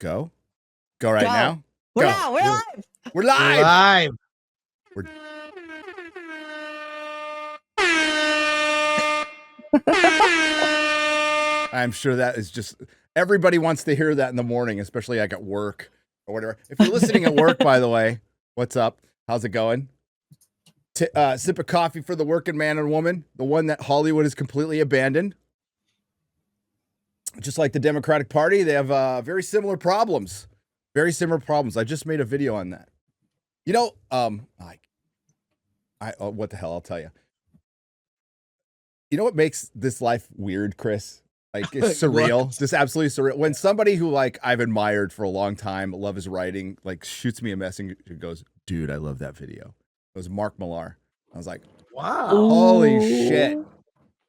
Go right Go. now. We're Go. out. We're live. We're live. Live. We're... I'm sure that is just everybody wants to hear that in the morning, especially like at work or whatever. If you're listening at work, by the way, what's up? How's it going? Sip of coffee for the working man and woman, the one that Hollywood has completely abandoned. Just like the Democratic Party, they have very similar problems. Very similar problems. I just made a video on that. You know, what the hell? I'll tell you. You know what makes this life weird, Chris? Like, it's surreal. Just absolutely surreal. When somebody who, like, I've admired for a long time, love his writing, like, shoots me a message and goes, dude, I love that video. It was Mark Millar. I was like, Wow. Holy shit.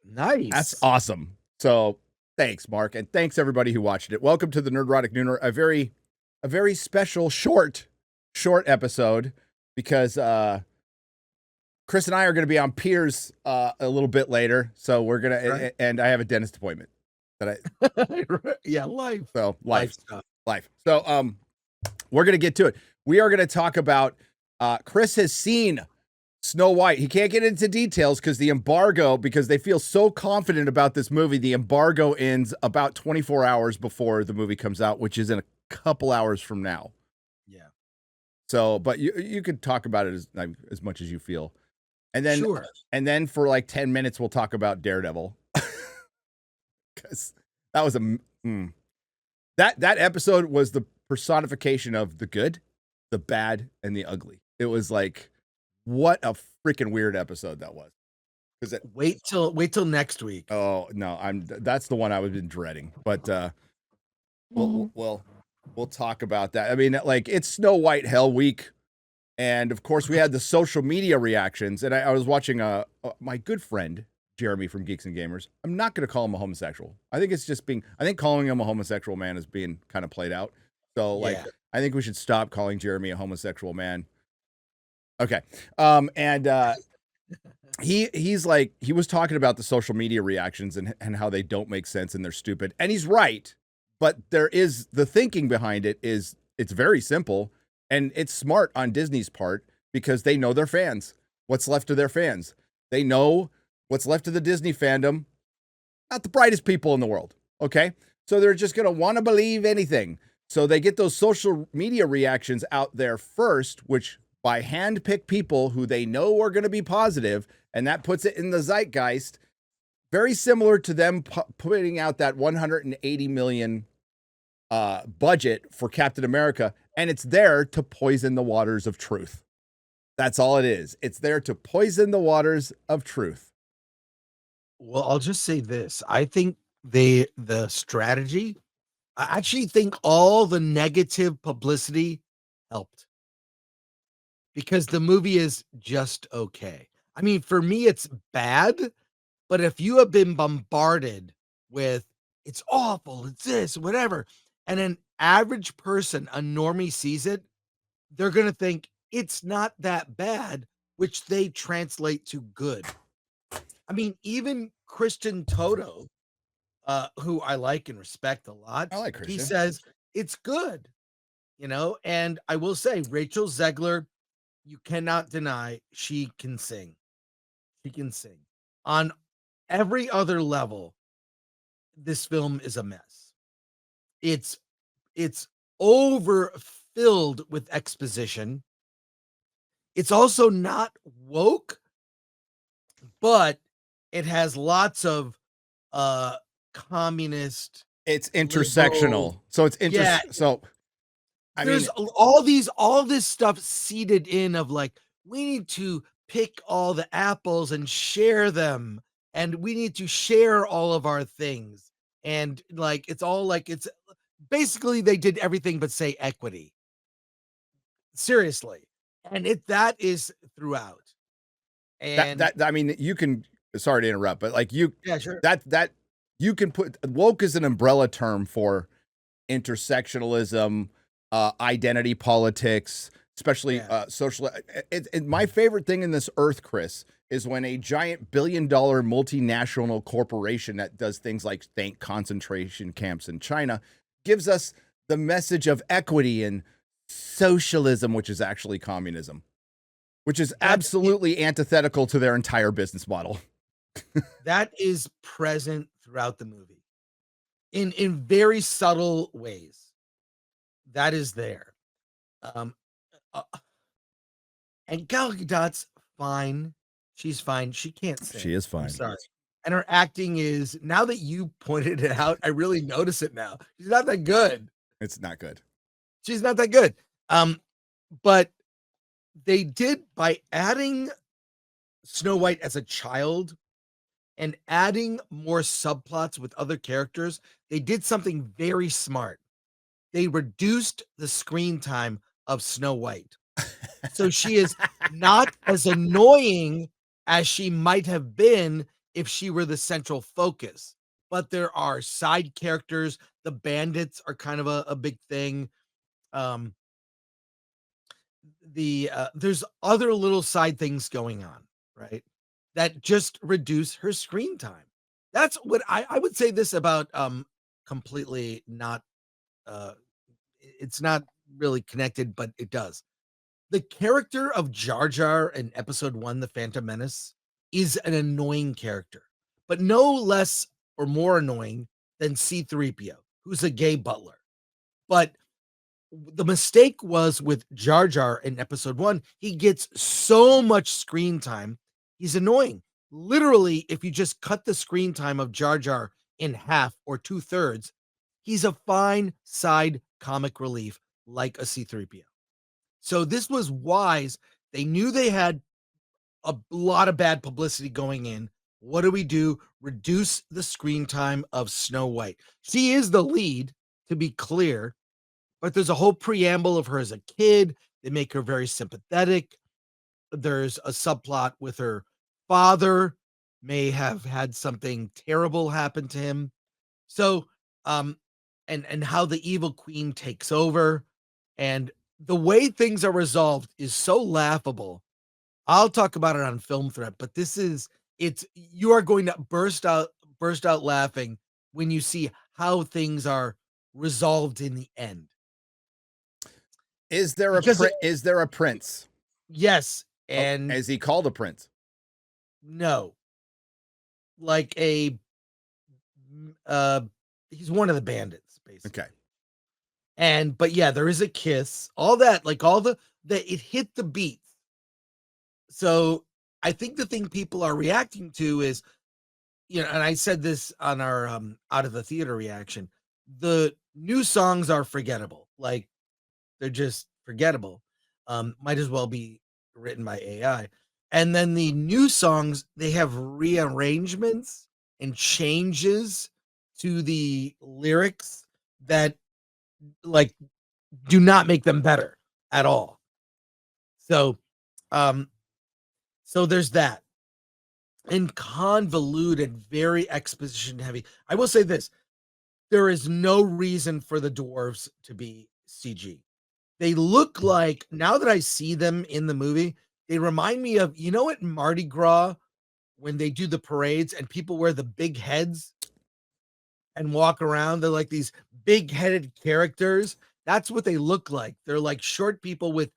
Nice. That's awesome. So thanks, Mark. And thanks everybody who watched it. Welcome to the Nerdrotic Nooner, a very special short episode because Chris and I are going to be on Piers a little bit later. So we're going to, and I have a dentist appointment that yeah, life. So Life. So we're going to get to it. We are going to talk about Chris has seen Snow White. He can't get into details because they feel so confident about this movie. The embargo ends about 24 hours before the movie comes out, which is in a couple hours from now. Yeah. So, but you could talk about it as much as you feel. And then, sure. And then for like 10 minutes, we'll talk about Daredevil. Because that was that episode was the personification of the good, the bad, and the ugly. It was like, what a freaking weird episode that was. Wait till next week. Oh no, that's the one I was been dreading. But we'll talk about that. I mean, like, it's Snow White Hell Week, and of course we had the social media reactions. And I was watching my good friend Jeremy from Geeks and Gamers. I'm not going to call him a homosexual. I think it's just I think calling him a homosexual man is being kind of played out. So like, yeah. I think we should stop calling Jeremy a homosexual man. Okay. He's like, he was talking about the social media reactions and how they don't make sense and they're stupid. And he's right. But the thinking behind it is it's very simple and it's smart on Disney's part because they know their fans. What's left of their fans? They know what's left of the Disney fandom. Not the brightest people in the world. Okay. So they're just going to want to believe anything. So they get those social media reactions out there first, which by hand-picked people who they know are going to be positive, and that puts it in the zeitgeist, very similar to them putting out that $180 million budget for Captain America, and it's there to poison the waters of truth. That's all it is. It's there to poison the waters of truth. Well, I'll just say this. I think the strategy, I actually think all the negative publicity helped. Because the movie is just okay. I mean, for me, it's bad, but if you have been bombarded with, it's awful, it's this, whatever, and an average person, a normie sees it, they're going to think it's not that bad, which they translate to good. I mean, even Christian Toto, who I like and respect a lot, I like Christian. He says it's good, and I will say Rachel Zegler, you cannot deny she can sing. She can sing. On every other level, this film is a mess. It's overfilled with exposition. It's also not woke, but it has lots of communist. It's intersectional. Liberal. So it's so there's all this stuff seeded in of like, we need to pick all the apples and share them. And we need to share all of our things. And like, it's basically they did everything but say equity. Seriously. And that is throughout. And I mean, you can, sorry to interrupt, but like yeah, sure. That you can put woke as an umbrella term for intersectionalism, identity politics, especially social. My favorite thing in this earth, Chris, is when a giant billion-dollar multinational corporation that does things like concentration camps in China gives us the message of equity and socialism, which is actually communism, which is absolutely antithetical to their entire business model. That is present throughout the movie in very subtle ways. That is there. Um, uh, and Gal Gadot's fine. She's fine. She can't sing. She is fine. I'm sorry. And her acting is, now that you pointed it out, I really notice it now. She's not that good. It's not good. She's not that good. But they did, by adding Snow White as a child and adding more subplots with other characters, they did something very smart. They reduced the screen time of Snow White. So she is not as annoying as she might have been if she were the central focus. But there are side characters. The bandits are kind of a big thing. Um, there's other little side things going on, right? That just reduce her screen time. That's what I would say this about completely not it's not really connected, but it does. The character of Jar Jar in episode 1, The Phantom Menace, is an annoying character, but no less or more annoying than C3PO, who's a gay butler. But the mistake was with Jar Jar in episode 1, he gets so much screen time, he's annoying. Literally, if you just cut the screen time of Jar Jar in half or 2/3, he's a fine side comic relief like a C3PO. So this was wise. They knew they had a lot of bad publicity going in. What do we do? Reduce the screen time of Snow White. She is the lead, to be clear, but there's a whole preamble of her as a kid. They make her very sympathetic. There's a subplot with her father, may have had something terrible happen to him. So, and how the evil queen takes over, and the way things are resolved is so laughable. I'll talk about it on Film Threat, but it's you are going to burst out laughing when you see how things are resolved in the end. Is there is there a prince? Yes, and is he called a prince? No. Like a he's one of the bandits, basically. Okay. But yeah, there is a kiss, all that, like all the it hit the beats. So I think the thing people are reacting to is, and I said this on our out of the theater reaction, the new songs are forgettable. Like they're just forgettable. Might as well be written by AI. And then the new songs, they have rearrangements and changes to the lyrics that like do not make them better at all. So so there's that. And convoluted, very exposition heavy. I will say this, there is no reason for the dwarves to be CG. They look like, now that I see them in the movie, they remind me of, at Mardi Gras when they do the parades and people wear the big heads and walk around. They're like these big headed characters. That's what they look like. They're like short people with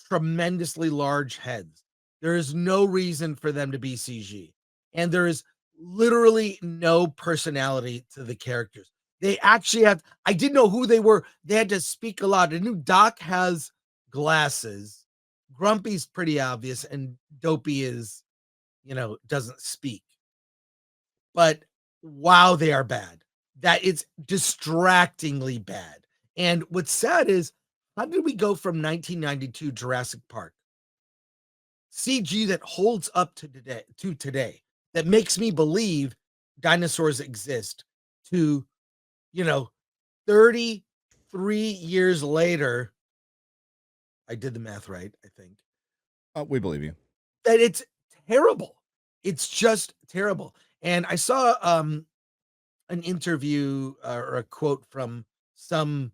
tremendously large heads. There is no reason for them to be CG. And there is literally no personality to the characters. They actually I didn't know who they were. They had to speak a lot. I knew Doc has glasses. Grumpy's pretty obvious. And Dopey is, doesn't speak. But wow, they are bad. That it's distractingly bad. And what's sad is, how did we go from 1992 Jurassic Park CG that holds up to today, that makes me believe dinosaurs exist, to 33 years later? I did the math right, I think. We believe you. That it's terrible. It's just terrible. And I saw an interview or a quote from some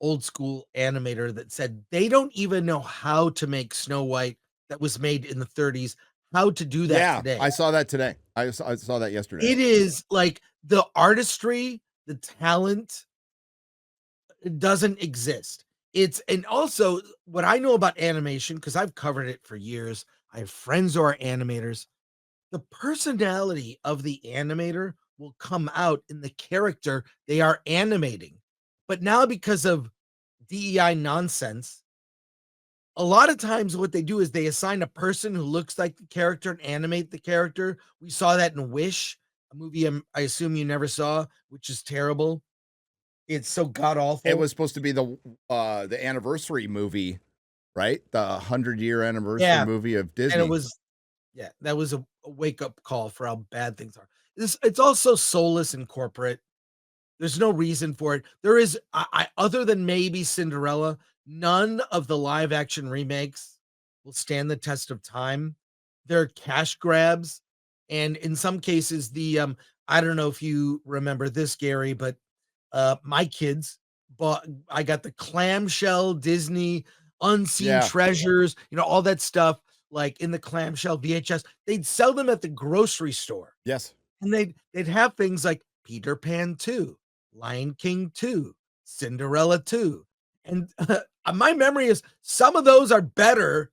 old school animator that said they don't even know how to make Snow White that was made in the 30s, how to do that today. I saw that today. I saw that yesterday. It is like the artistry, the talent, It doesn't exist. It's and also what I know about animation, because I've covered it for years. I have friends who are animators. The personality of the animator will come out in the character they are animating. But now, because of DEI nonsense, a lot of times what they do is they assign a person who looks like the character and animate the character. We saw that in Wish, a movie I assume you never saw, which is terrible. It's so god It awful. was supposed to be the anniversary movie, right? The 100-year anniversary Yeah, movie of and it Disney. was yeah, that was a wake-up call for how bad things are. It's also soulless and corporate. There's no reason for it. There is I other than maybe Cinderella, none of the live action remakes will stand the test of time. They're cash grabs, and in some cases, I don't know if you remember this, Gary, but my kids bought I got the clamshell Disney Unseen Yeah. Treasures, all that stuff, like, in the clamshell VHS. They'd sell them at the grocery store, Yes. and they'd have things like Peter Pan 2, Lion King 2, Cinderella 2, and, my memory is some of those are better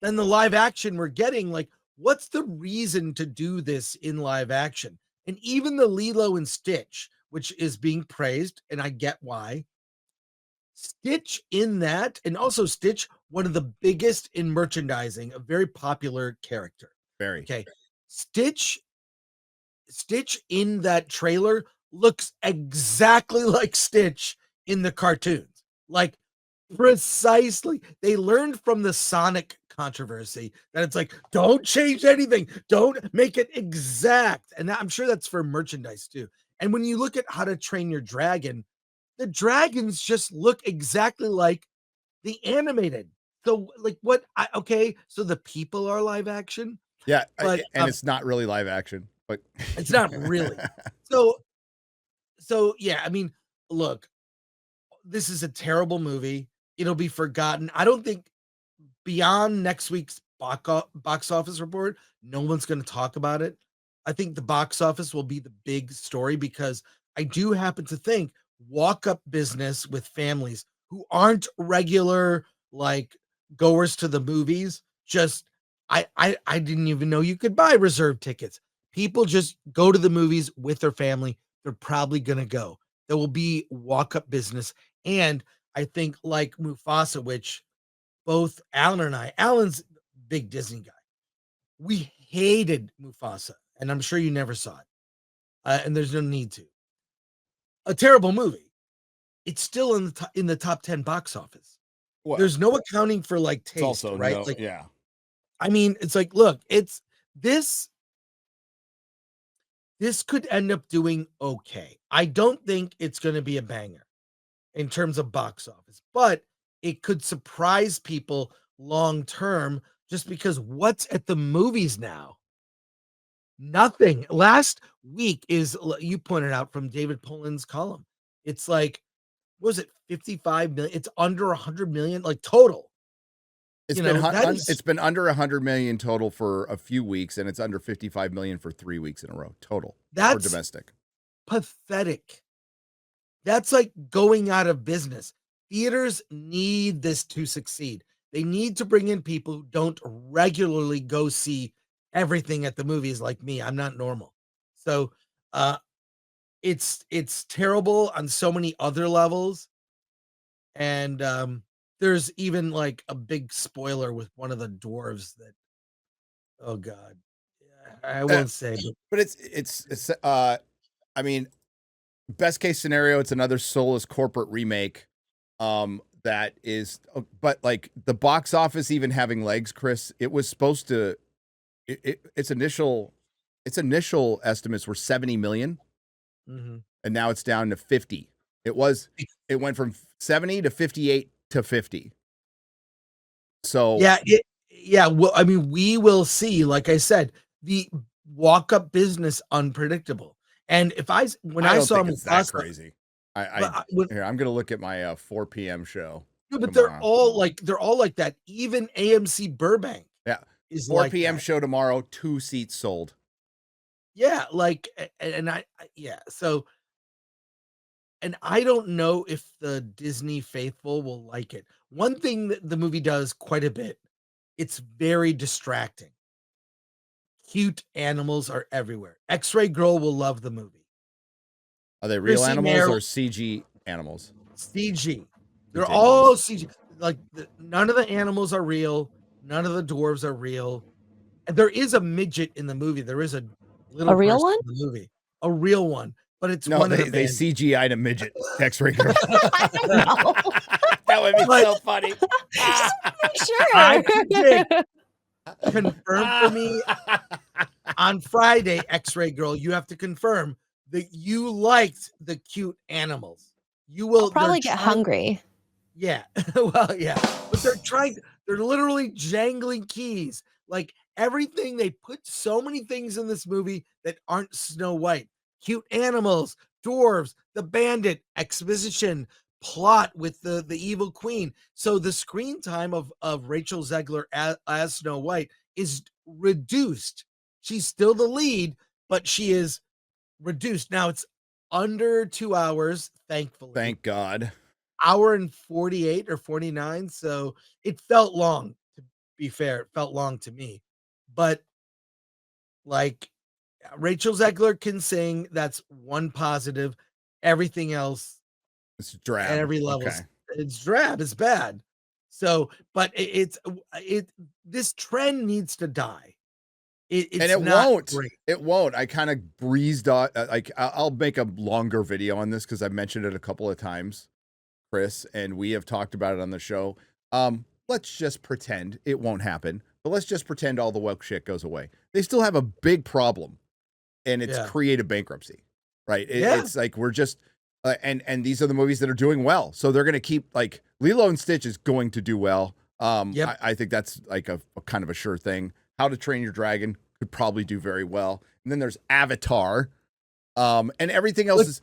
than the live action we're getting. Like, what's the reason to do this in live action? And even the Lilo and Stitch, which is being praised, and I get why. Stitch in that, and also Stitch, one of the biggest in merchandising, a very popular character. Very. Okay. Stitch Stitch in that trailer looks exactly like Stitch in the cartoons. Like, precisely. They learned from the Sonic controversy that it's like, don't change anything. Don't make it exact. And I'm sure that's for merchandise too. And when you look at How to Train Your Dragon, the dragons just look exactly like the animated. So, like, okay, so the people are live action, Yeah, but and it's not really live action, but it's not really. So, yeah, I mean, look, this is a terrible movie. It'll be forgotten. I don't think beyond next week's box office report, no one's going to talk about it. I think the box office will be the big story because I do happen to think walk up business with families who aren't regular, like, goers to the movies. Just I didn't even know you could buy reserve tickets. People just go to the movies with their family. They're probably going to go. There will be walk up business, and I think, like Mufasa, which both Alan's a big Disney guy. We hated Mufasa, and I'm sure you never saw it, and there's no need to. A terrible movie. It's still in the top 10 box office. well, There's no accounting for, like, it's taste, also right? no, Like, yeah. I mean, it's like, look, this this could end up doing okay. I don't think it's gonna be a banger in terms of box office, but it could surprise people long term just because what's at the movies now? Nothing. Last week you pointed out from David Poland's column. It's like, what was it 55 million? It's under 100 million, like, total. That is It's been under 100 million total for a few weeks, and it's under 55 million for 3 weeks in a row total for that's domestic. pathetic. That's like going out of business. Theaters need this to succeed. They need to bring in people who don't regularly go see everything at the movies like me. I'm not normal. So, uh, it's terrible on so many other levels, and, there's even, like, a big spoiler with one of the dwarves that oh god. Yeah, I Uh, won't say, but but I mean, best case scenario, it's another soulless corporate remake. That is, but like the box office even having legs, Chris, it was supposed to, its initial estimates were 70 million, mhm. and now it's down to 50. It was, it went from 70 to 58 to 50. So Yeah, well, I mean, we will see, like I said, the walk-up business unpredictable, and if I s when I I don't saw think it's that Mufasa, crazy. I but I when here, I'm gonna look at my 4 p.m. show no, but tomorrow. they're all like that. Even AMC Burbank Yeah, is 4 like p.m. that. show tomorrow. 2 seats sold. Yeah, like, and I yeah, so and I don't know if the Disney faithful will like it. One thing that the movie does quite a bit, it's very distracting. Cute animals are everywhere. X-Ray Girl will love the movie. Are they real Chrissy animals Merrill, or CG animals? CG. They're CG animals. all CG. Like none of the animals are real. None of the dwarves are real. And there is a midget in the movie. There is a little A real person one? in the movie, a real one, but it's No, one of they the they band. CGI'd a midget. X-ray girl. No. That would be But- so funny. I Sure. predict, confirm for me on Friday, X-Ray Girl, you have to confirm that you liked the cute animals. You will I'll probably they're get trying- hungry. Yeah. Well, yeah. But they're literally jangling keys. Like everything, they put so many things in this movie that aren't Snow White. Cute animals, dwarves, the bandit, exposition, plot with the evil queen. So the screen time of Rachel Zegler as Snow White is reduced. She's still the lead, but she is reduced. Now it's under 2 hours, thankfully. Thank God. Hour and 48 or 49. So it felt long, to be fair. It felt long to me. But like Rachel Zegler can sing. That's one positive. Everything else It's drab. at every level, Okay. it's drab. It's bad. So, but this trend needs to die. It's And it not won't. great. It won't. I kind of breezed on. Like I'll make a longer video on this because I've mentioned it a couple of times, Chris, and we have talked about it on the show. Let's just pretend it won't happen, but let's just pretend all the woke shit goes away. They still have a big problem, and it's Yeah. creative bankruptcy, right? Yeah. It's like we're just, and these are the movies that are doing well, so they're going to keep like Lilo and Stitch is going to do well. Yep. I think that's like a kind of a sure thing. How to Train Your Dragon could probably do very well, and then there's Avatar. And everything else is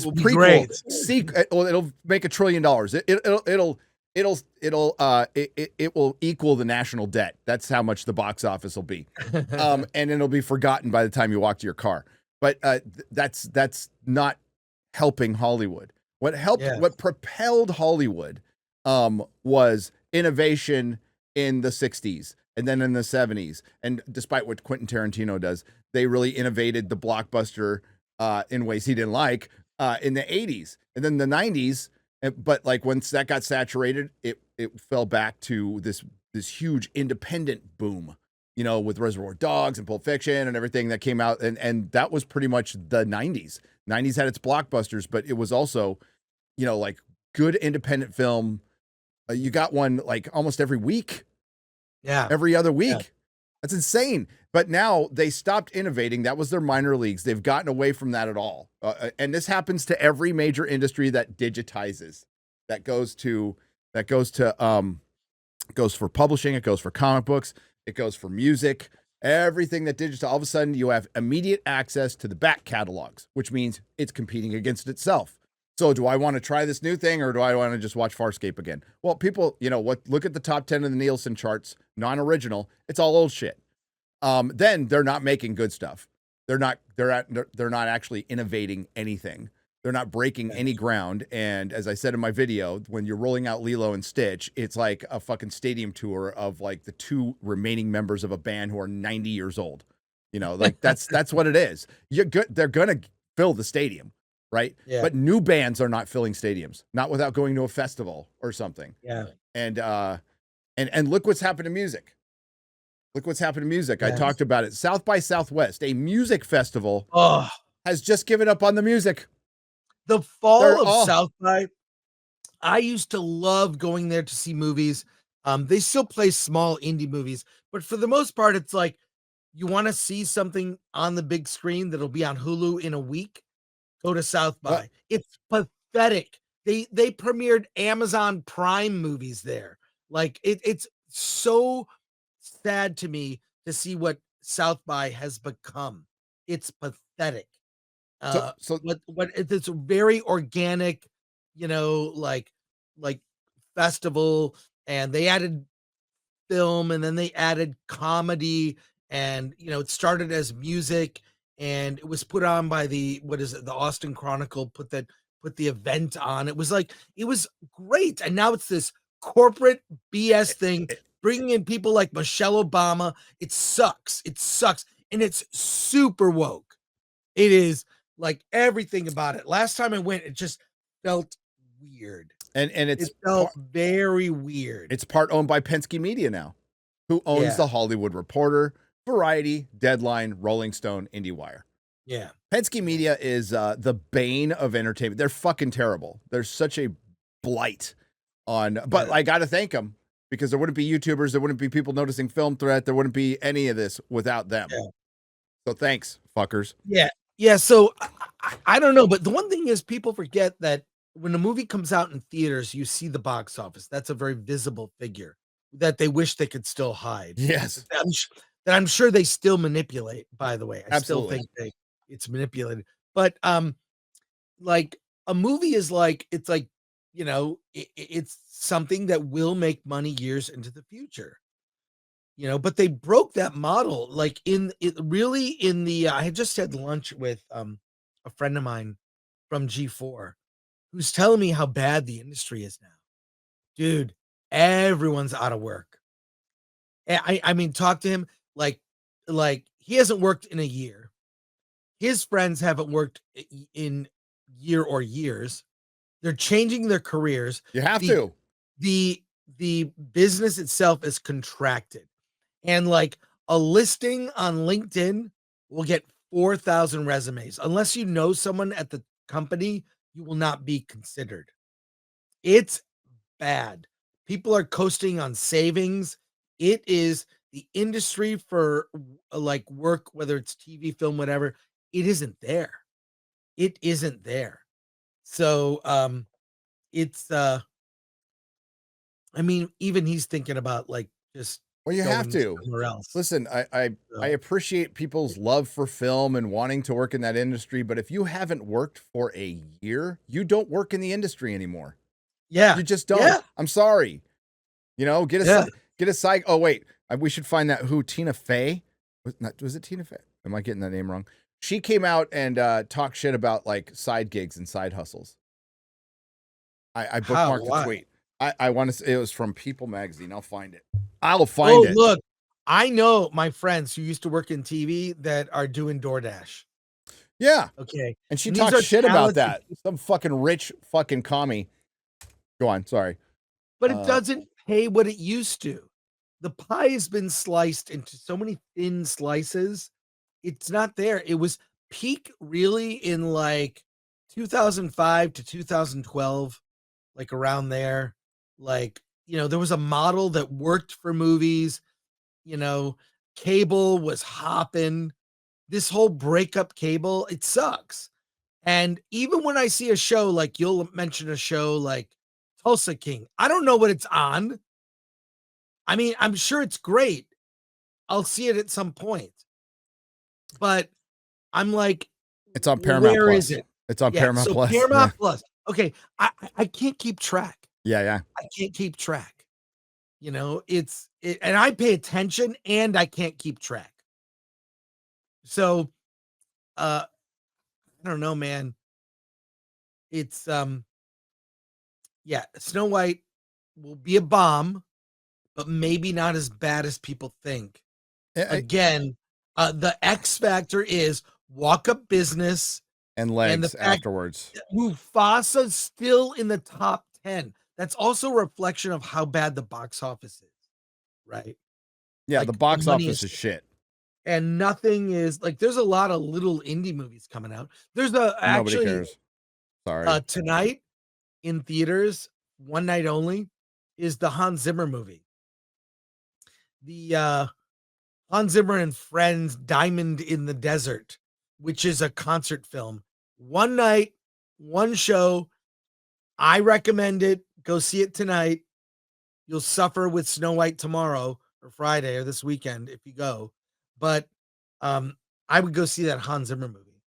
will be prequel. great. Well, it'll make $1 trillion. It will equal the national debt. That's how much the box office will be. And it'll be forgotten by the time you walk to your car. But that's not helping Hollywood. What helped, Yes. what propelled Hollywood, was innovation in the 60s and then in the 70s. And despite what Quentin Tarantino does, they really innovated the blockbuster in ways he didn't like in the 80s and then the 90s. But like once that got saturated, it fell back to this huge independent boom, you know, with Reservoir Dogs and Pulp Fiction and everything that came out. And that was pretty much the 90s. 90s had its blockbusters, but it was also, you know, like good independent film. You got one like almost every week. Yeah. Every other week. Yeah. That's insane. But now they stopped innovating. That was their minor leagues. They've gotten away from that at all. And this happens to every major industry that digitizes. That goes for publishing. It goes for comic books. It goes for music. Everything that digital, all of a sudden you have immediate access to the back catalogs, which means it's competing against itself. So do I want to try this new thing or do I want to just watch Farscape again? Well, people, you know what, look at the top 10 of the Nielsen charts, non-original. It's all old shit. Then they're not making good stuff. They're not actually innovating anything. They're not breaking any ground. And as I said in my video, when you're rolling out Lilo and Stitch, it's like a fucking stadium tour of like the two remaining members of a band who are 90 years old. You know, like that's what it is. They're going to fill the stadium. Right. Yeah. But new bands are not filling stadiums, not without going to a festival or something. Yeah. And look what's happened to music. Look what's happened to music. Yes. I talked about it. South by Southwest, a music festival, Oh, has just given up on the music. the fall They're of all- South by, I used to love going there to see movies. They still play small indie movies, but for the most part, it's like you want to see something on the big screen that'll be on Hulu in a week. Go to South by. What? It's pathetic. They premiered Amazon Prime movies there. Like it's so sad to me to see what South by has become. It's pathetic. So What it's a very organic, you know, like festival, and they added film and then they added comedy, and you know it started as music and it was put on by the Austin Chronicle put put the event on. It was great. And now it's this corporate BS thing, bringing in people like Michelle Obama. It sucks. It sucks. And it's super woke. It is like everything about it. Last time I went, it just felt weird. And It felt very weird. It's part owned by Penske Media now, who owns Yeah. the Hollywood Reporter, Variety, Deadline, Rolling Stone, IndieWire. Yeah. Penske Media is the bane of entertainment. They're fucking terrible. They're such a blight on, but I got to thank them because there wouldn't be YouTubers, there wouldn't be people noticing Film Threat, there wouldn't be any of this without them. Yeah. So thanks, fuckers. Yeah. Yeah. So I don't know, but the one thing is people forget that when a movie comes out in theaters, you see the box office. That's a very visible figure that they wish they could still hide. Yes. That I'm sure they still manipulate, by the way. I Absolutely. still think it's manipulated. But like a movie is like it's like, it's something that will make money years into the future. But they broke that model like in it really in the I had just had lunch with a friend of mine from G4 who's telling me how bad the industry is now. Dude, everyone's out of work. I mean, talk to him like he hasn't worked in a year. His friends haven't worked in year or years. They're changing their careers. You have the, to. The business itself is contracted. And like a listing on LinkedIn will get 4,000 resumes. Unless you know someone at the company, you will not be considered. It's bad. People are coasting on savings. It is the industry for like work, whether it's TV, film, whatever. It isn't there. It isn't there. So it's I mean, even he's thinking about like just Well, you have going to. somewhere else. Listen, I appreciate people's love for film and wanting to work in that industry, but if you haven't worked for a year, you don't work in the industry anymore. Yeah. You just don't. Yeah. I'm sorry. Get a psych. Oh wait, we should find that who Tina Fey was it Tina Fey? Am I getting that name wrong? She came out and talked shit about like side gigs and side hustles. I bookmarked the tweet. I want to. It was from People Magazine. I'll find it. I'll find it. Look, I know my friends who used to work in TV that are doing DoorDash. Yeah. Okay. And she talks shit about that. Some fucking rich fucking commie. Go on. Sorry. But it doesn't pay what it used to. The pie has been sliced into so many thin slices. It's not there. It was peak really in like 2005 to 2012, like around there. Like, there was a model that worked for movies. Cable was hopping. This whole breakup cable, it sucks. And even when I see a show, like you'll mention a show like Tulsa King, I don't know what it's on. I mean, I'm sure it's great. I'll see it at some point. But I'm like, it's on Paramount where Plus. is it? It's on Paramount Plus. Paramount Plus. Okay. I can't keep track. Yeah. I can't keep track. And I pay attention and I can't keep track. So I don't know, man. It's Snow White will be a bomb, but maybe not as bad as people think. Again, the X factor is walk up business and legs afterwards. Mufasa's still in the top 10. That's also a reflection of how bad the box office is, right? Yeah, like, the box office is shit. And nothing is like there's a lot of little indie movies coming out. There's nobody cares. Sorry. Tonight in theaters, one night only, is the Hans Zimmer movie. The Hans Zimmer and Friends Diamond in the Desert, which is a concert film. One night, one show. I recommend it. Go see it tonight. You'll suffer with Snow White tomorrow or Friday or this weekend if you go. But I would go see that Hans Zimmer movie.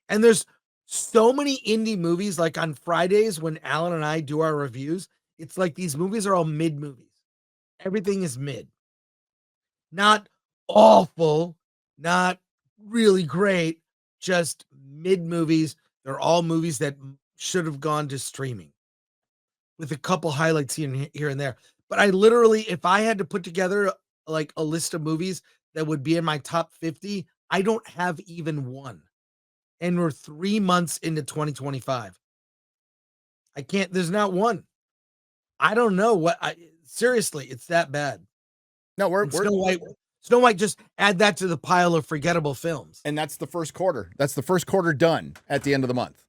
And there's so many indie movies. Like on Fridays when Alan and I do our reviews, it's like these movies are all mid movies. Everything is mid. Not awful, not really great, just mid movies. They're all movies that should have gone to streaming with a couple highlights here and there. But I literally, if I had to put together like a list of movies that would be in my top 50, I don't have even one. And we're 3 months into 2025. I can't, there's not one. I don't know seriously, it's that bad. No, we're And Snow White, just add that to the pile of forgettable films. and that's the first quarter. That's the first quarter done at the end of the month.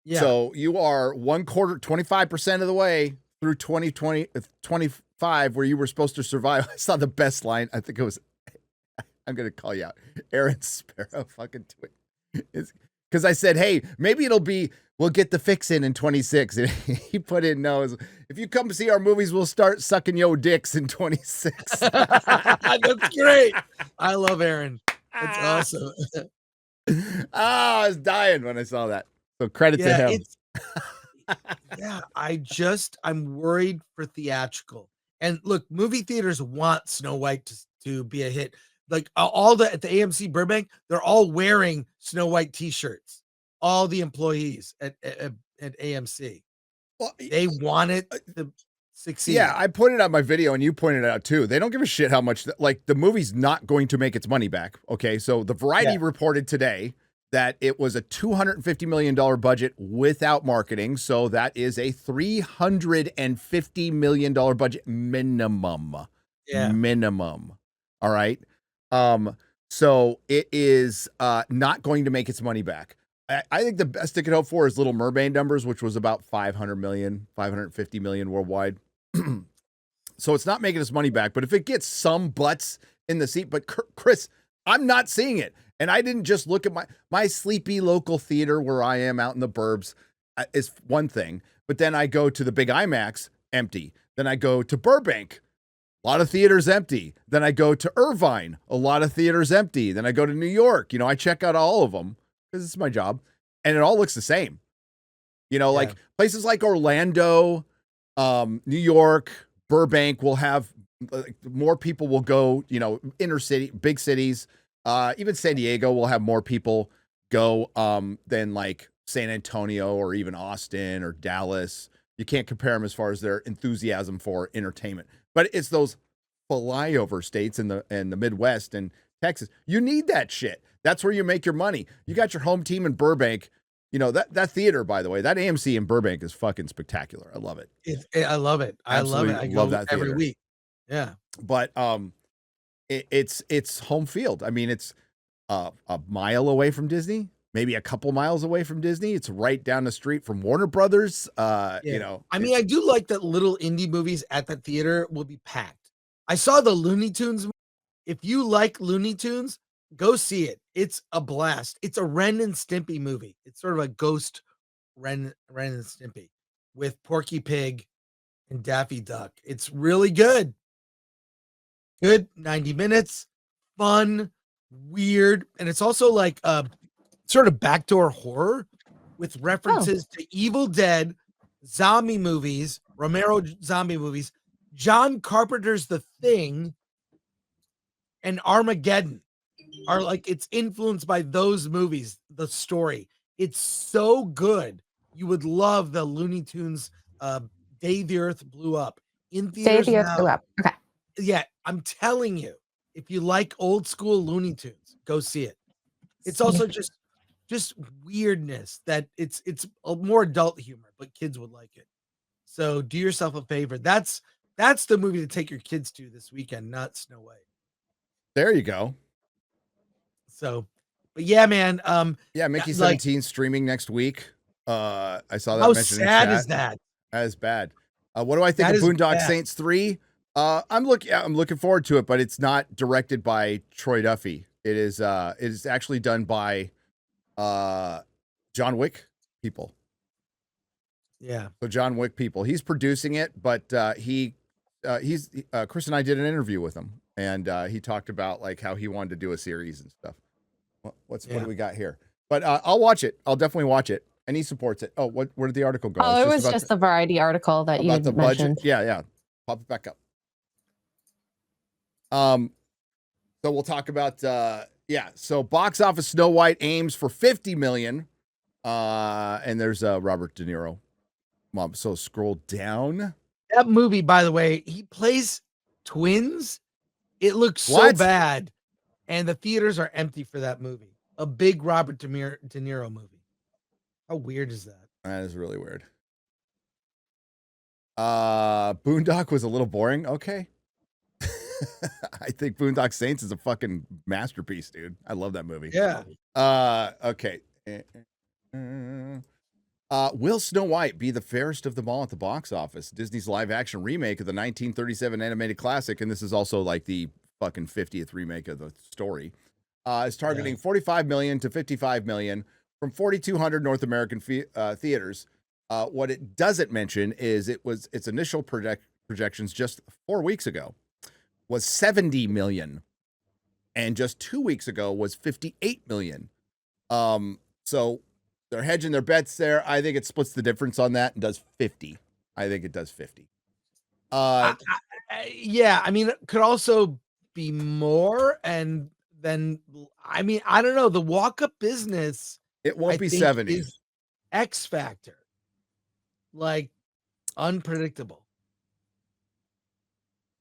Yeah. So you are 25% of the way through 2025, where you were supposed to survive. I saw the best line. I think it was, I'm going to call you out. Aaron Sparrow fucking tweet. Because I said, hey, maybe we'll get the fix in 26. And he put in, no, if you come see our movies, we'll start sucking yo dicks in 26. That's great. I love Aaron. That's awesome. I was dying when I saw that. So credit to him. I'm worried for theatrical. And look, movie theaters want Snow White to be a hit. Like at the AMC Burbank, they're all wearing Snow White T-shirts. All the employees at AMC. Well, they want it to succeed. Yeah, I pointed out my video and you pointed it out too. They don't give a shit how much, like, the movie's not going to make its money back. Okay, so the Variety reported today that it was a $250 million budget without marketing. So that is a $350 million budget minimum. Yeah. Minimum. All right. So it is not going to make its money back. I think the best it could hope for is Little Mermaid numbers, which was about 550 million worldwide. So it's not making its money back, but if it gets some butts in the seat, but Chris, I'm not seeing it. And I didn't just look at my sleepy local theater where I am out in the burbs is one thing, but then I go to the big IMAX, empty. Then I go to Burbank, a lot of theaters empty. Then I go to Irvine, a lot of theaters empty. Then I go to New York. I check out all of them because it's my job, and it all looks the same. Like places like Orlando, New York, Burbank will have more people will go, inner city, big cities. Even San Diego will have more people go than like San Antonio or even Austin or Dallas. You can't compare them as far as their enthusiasm for entertainment. But it's those flyover states in the Midwest and Texas. You need that shit. That's where you make your money. You got your home team in Burbank. That theater, by the way, that AMC in Burbank is fucking spectacular. I love it. I love it. I love it. I love go that every theater. week. Yeah. But it's home field. I mean, it's a mile away from Disney, maybe a couple miles away from Disney. It's right down the street from Warner Brothers. I mean, I do like that little indie movies at the theater will be packed. I saw the Looney Tunes. If you like Looney Tunes, go see it. It's a blast. It's a Ren and Stimpy movie. It's sort of a ghost Ren and Stimpy with Porky Pig and Daffy Duck. It's really good. Good 90 minutes, fun, weird, and it's also like sort of backdoor horror with references to Evil Dead, zombie movies, Romero zombie movies, John Carpenter's The Thing, and Armageddon are like, it's influenced by those movies, the story. It's so good. You would love the Looney Tunes Day the Earth Blew Up in theaters now. Blew Up. Okay. Yeah, I'm telling you, if you like old school Looney Tunes, go see it. It's also just weirdness that it's a more adult humor, but kids would like it. So do yourself a favor. That's the movie to take your kids to this weekend, not Snow White. There you go. So, but yeah, man. Mickey 17 streaming next week. I saw that how mentioned in sad chat. is that? That is bad. What do I think of Boondock Saints 3? I'm looking forward to it, but it's not directed by Troy Duffy. It is actually done by John Wick people. Yeah. So John Wick people. He's producing it, but he's Chris and I did an interview with him, and he talked about like how he wanted to do a series and stuff. What do we got here? But I'll watch it. I'll definitely watch it. And he supports it. Oh, where did the article go? Oh, it was just the Variety article that you mentioned. Budget. Yeah. Pop it back up. So we'll talk about so box office Snow White aims for 50 million. And there's Robert De Niro. Mom, so scroll down. That movie, by the way, he plays twins. It looks so What? bad, and the theaters are empty for that movie. A big Robert De Niro movie. How weird is that? That is really weird. Boondock was a little boring. Okay. I think Boondock Saints is a fucking masterpiece, dude. I love that movie. Yeah. Okay. Will Snow White be the fairest of them all at the box office? Disney's live action remake of the 1937 animated classic, and this is also like the fucking 50th remake of the story, is targeting 45 million to 55 million from 4,200 North American theaters. What it doesn't mention is its initial projections just 4 weeks ago was 70 million, and just 2 weeks ago was 58 million. So they're hedging their bets there. I think it splits the difference on that and does 50. I think it does 50. Yeah, I mean, it could also be more, and then I mean, I don't know. The walk-up business, it won't be 70. Is X factor, like unpredictable.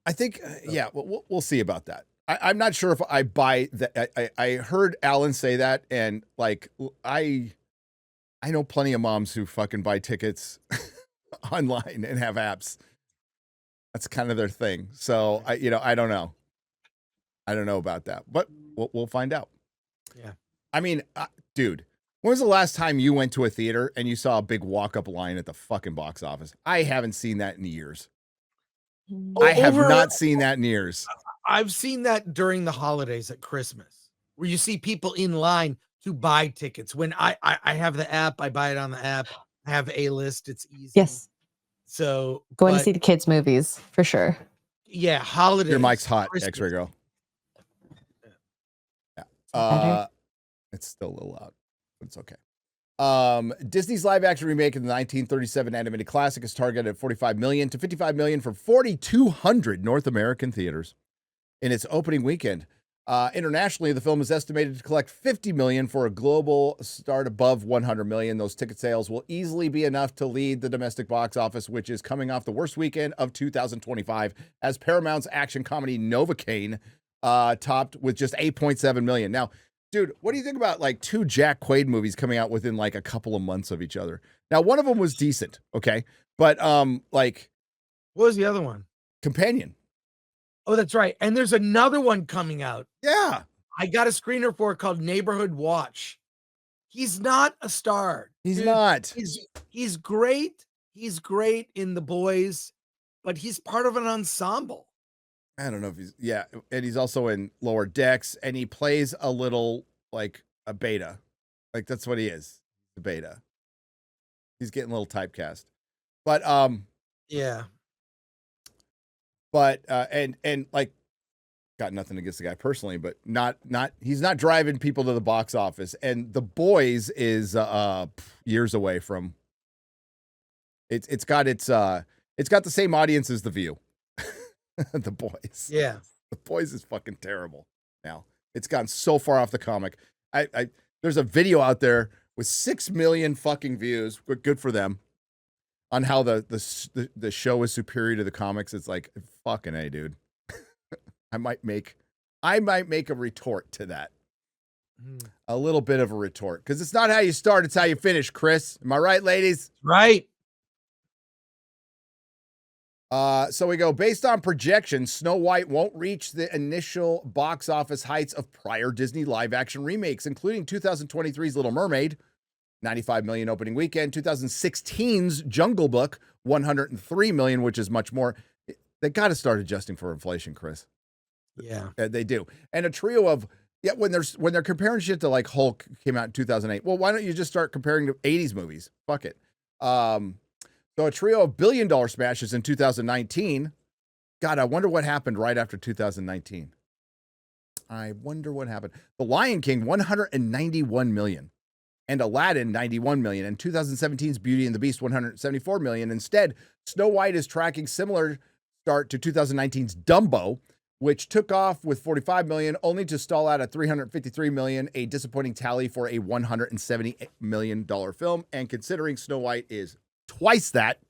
I think, yeah, we'll see about that. I'm not sure if I buy that. I heard Alan say that, and like I know plenty of moms who fucking buy tickets online and have apps. That's kind of their thing. So I don't know. I don't know about that, but we'll find out. Yeah. I mean, dude, when was the last time you went to a theater and you saw a big walk-up line at the fucking box office? I haven't seen that in years. I have not seen that in years. I've seen that during the holidays at Christmas, where you see people in line to buy tickets. When I have the app, I buy it on the app. I have A-list. It's easy. Yes. So going to see the kids' movies for sure. Yeah, holidays. Your mic's hot, Christmas. X-Ray Girl. Yeah. It's still a little loud, but it's okay. Disney's live action remake of the 1937 animated classic is targeted at 45 million to 55 million from 4,200 North American theaters in its opening weekend. Internationally, the film is estimated to collect 50 million for a global start above 100 million. Those ticket sales will easily be enough to lead the domestic box office, which is coming off the worst weekend of 2025, as Paramount's action comedy Novocaine topped with just 8.7 million. Now, dude, what do you think about like 2 Jack Quaid movies coming out within like a couple of months of each other? Now, one of them was decent, okay? But like, what was the other one? Companion. Oh, that's right. And there's another one coming out. Yeah. I got a screener for it called Neighborhood Watch. He's not a star. He's not. He's great. He's great in The Boys, but he's part of an ensemble. I don't know if he's, yeah. And he's also in Lower Decks, and he plays a little like a beta. Like that's what he is. The beta. He's getting a little typecast. But yeah. But and like, got nothing against the guy personally, but not he's not driving people to the box office. And The Boys is years away from. It's got the same audience as The View. The Boys. Yeah. The Boys is fucking terrible now. It's gone so far off the comic. I there's a video out there with 6 million fucking views, but good for them, on how the show is superior to the comics. It's like, fucking A, dude. I might make a retort to that. A little bit of a retort, because it's not how you start, it's how you finish, Chris. Am I right, ladies? Right. So we go, based on projections, Snow White won't reach the initial box office heights of prior Disney live action remakes, including 2023's Little Mermaid, 95 million opening weekend, 2016's Jungle Book, 103 million, which is much more. They got to start adjusting for inflation, Chris. Yeah, they do. And a trio of, when they're comparing shit to like Hulk came out in 2008. Well, why don't you just start comparing to 80s movies? Fuck it. So a trio of billion-dollar smashes in 2019. God, I wonder what happened right after 2019. I wonder what happened. The Lion King, 191 million. And Aladdin, 91 million. And 2017's Beauty and the Beast, 174 million. Instead, Snow White is tracking similar start to 2019's Dumbo, which took off with 45 million, only to stall out at 353 million, a disappointing tally for a $170 million film. And considering Snow White is twice that,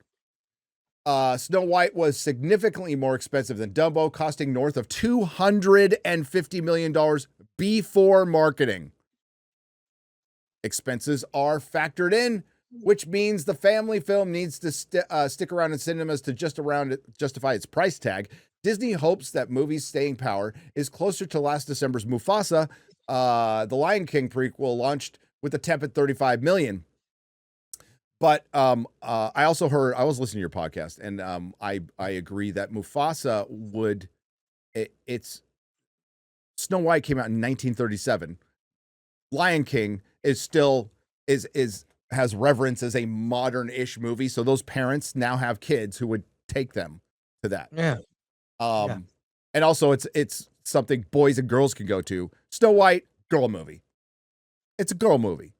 Snow White was significantly more expensive than Dumbo, costing north of $250 million before marketing. Expenses are factored in, which means the family film needs to stick around in cinemas to justify its price tag. Disney hopes that movie's staying power is closer to last December's Mufasa, the Lion King prequel, launched with a tepid 35 million. But I also heard, I was listening to your podcast, and I agree that Mufasa would, it's Snow White came out in 1937. Lion King is still has reverence as a modern-ish movie, so those parents now have kids who would take them to that. Yeah. And also it's something boys and girls can go to. Snow White, girl movie. It's a girl movie.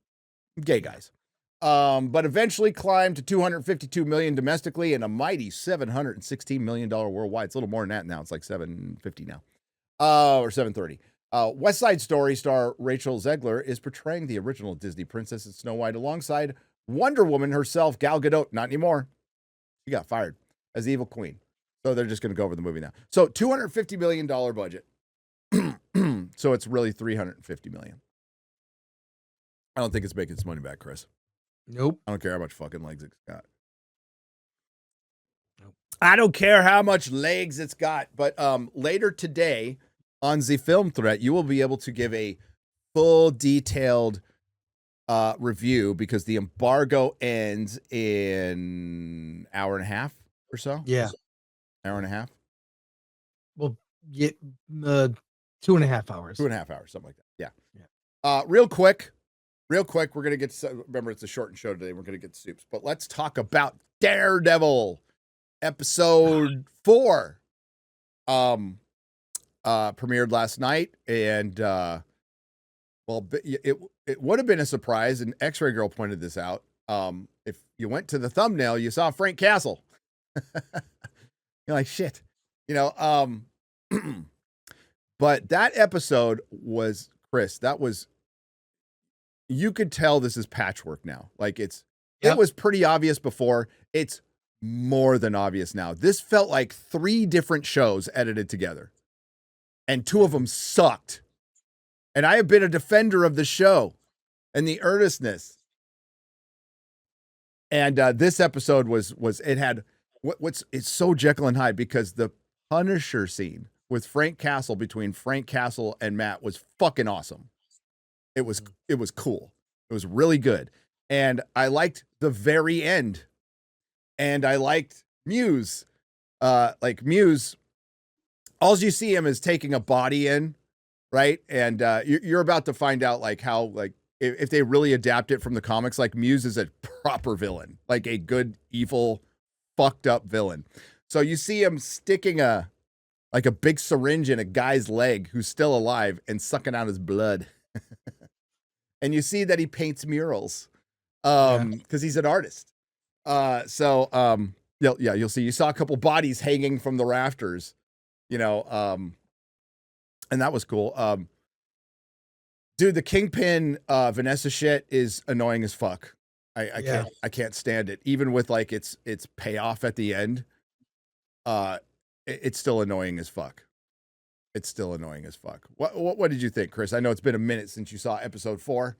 Gay guys. But eventually climbed to 252 million domestically and a mighty $716 million worldwide. It's a little more than that now. It's like 750 now. Or 730. West Side Story star Rachel Zegler is portraying the original Disney princess in Snow White alongside Wonder Woman herself, Gal Gadot. Not anymore. She got fired as the evil queen. So they're just going to go over the movie now. So $250 million budget. So it's really $350 million. I don't think it's making its money back, Chris. Nope. I don't care how much fucking legs it's got. Nope. I don't care how much legs it's got. But later today on the Film Threat, you will be able to give a full detailed review because the embargo ends in an hour and a half or so. Yeah. Hour and a half. Well, yeah, 2.5 hours. 2.5 hours, something like that. Yeah. Real quick, we're going to get to, remember it's a shortened show today. We're going to get to soups, but let's talk about Daredevil episode 4. Premiered last night, and well, it would have been a surprise, and X-Ray Girl pointed this out. If you went to the thumbnail, you saw Frank Castle. You're like, shit, you know. But that episode was, Chris, that was, you could tell this is patchwork now. Like it was pretty obvious before. It's more than obvious now. This felt like 3 different shows edited together, and 2 of them sucked. And I have been a defender of the show and the earnestness. And this episode was it had it's so Jekyll and Hyde because the Punisher scene with Frank Castle, between Frank Castle and Matt, was fucking awesome. It was cool. It was really good. And I liked the very end. And I liked Muse. Muse, all you see him is taking a body in, right? And you're about to find out like how, like, if they really adapt it from the comics, like Muse is a proper villain, like a good, evil, fucked up villain. So you see him sticking a big syringe in a guy's leg who's still alive and sucking out his blood. And you see that he paints murals because he's an artist. You'll see, you saw a couple bodies hanging from the rafters, you know, and that was cool. Dude, the Kingpin Vanessa shit is annoying as fuck. I can't stand it. Even with like its payoff at the end, it's still annoying as fuck. It's still annoying as fuck. What did you think, Chris? I know it's been a minute since you saw episode 4.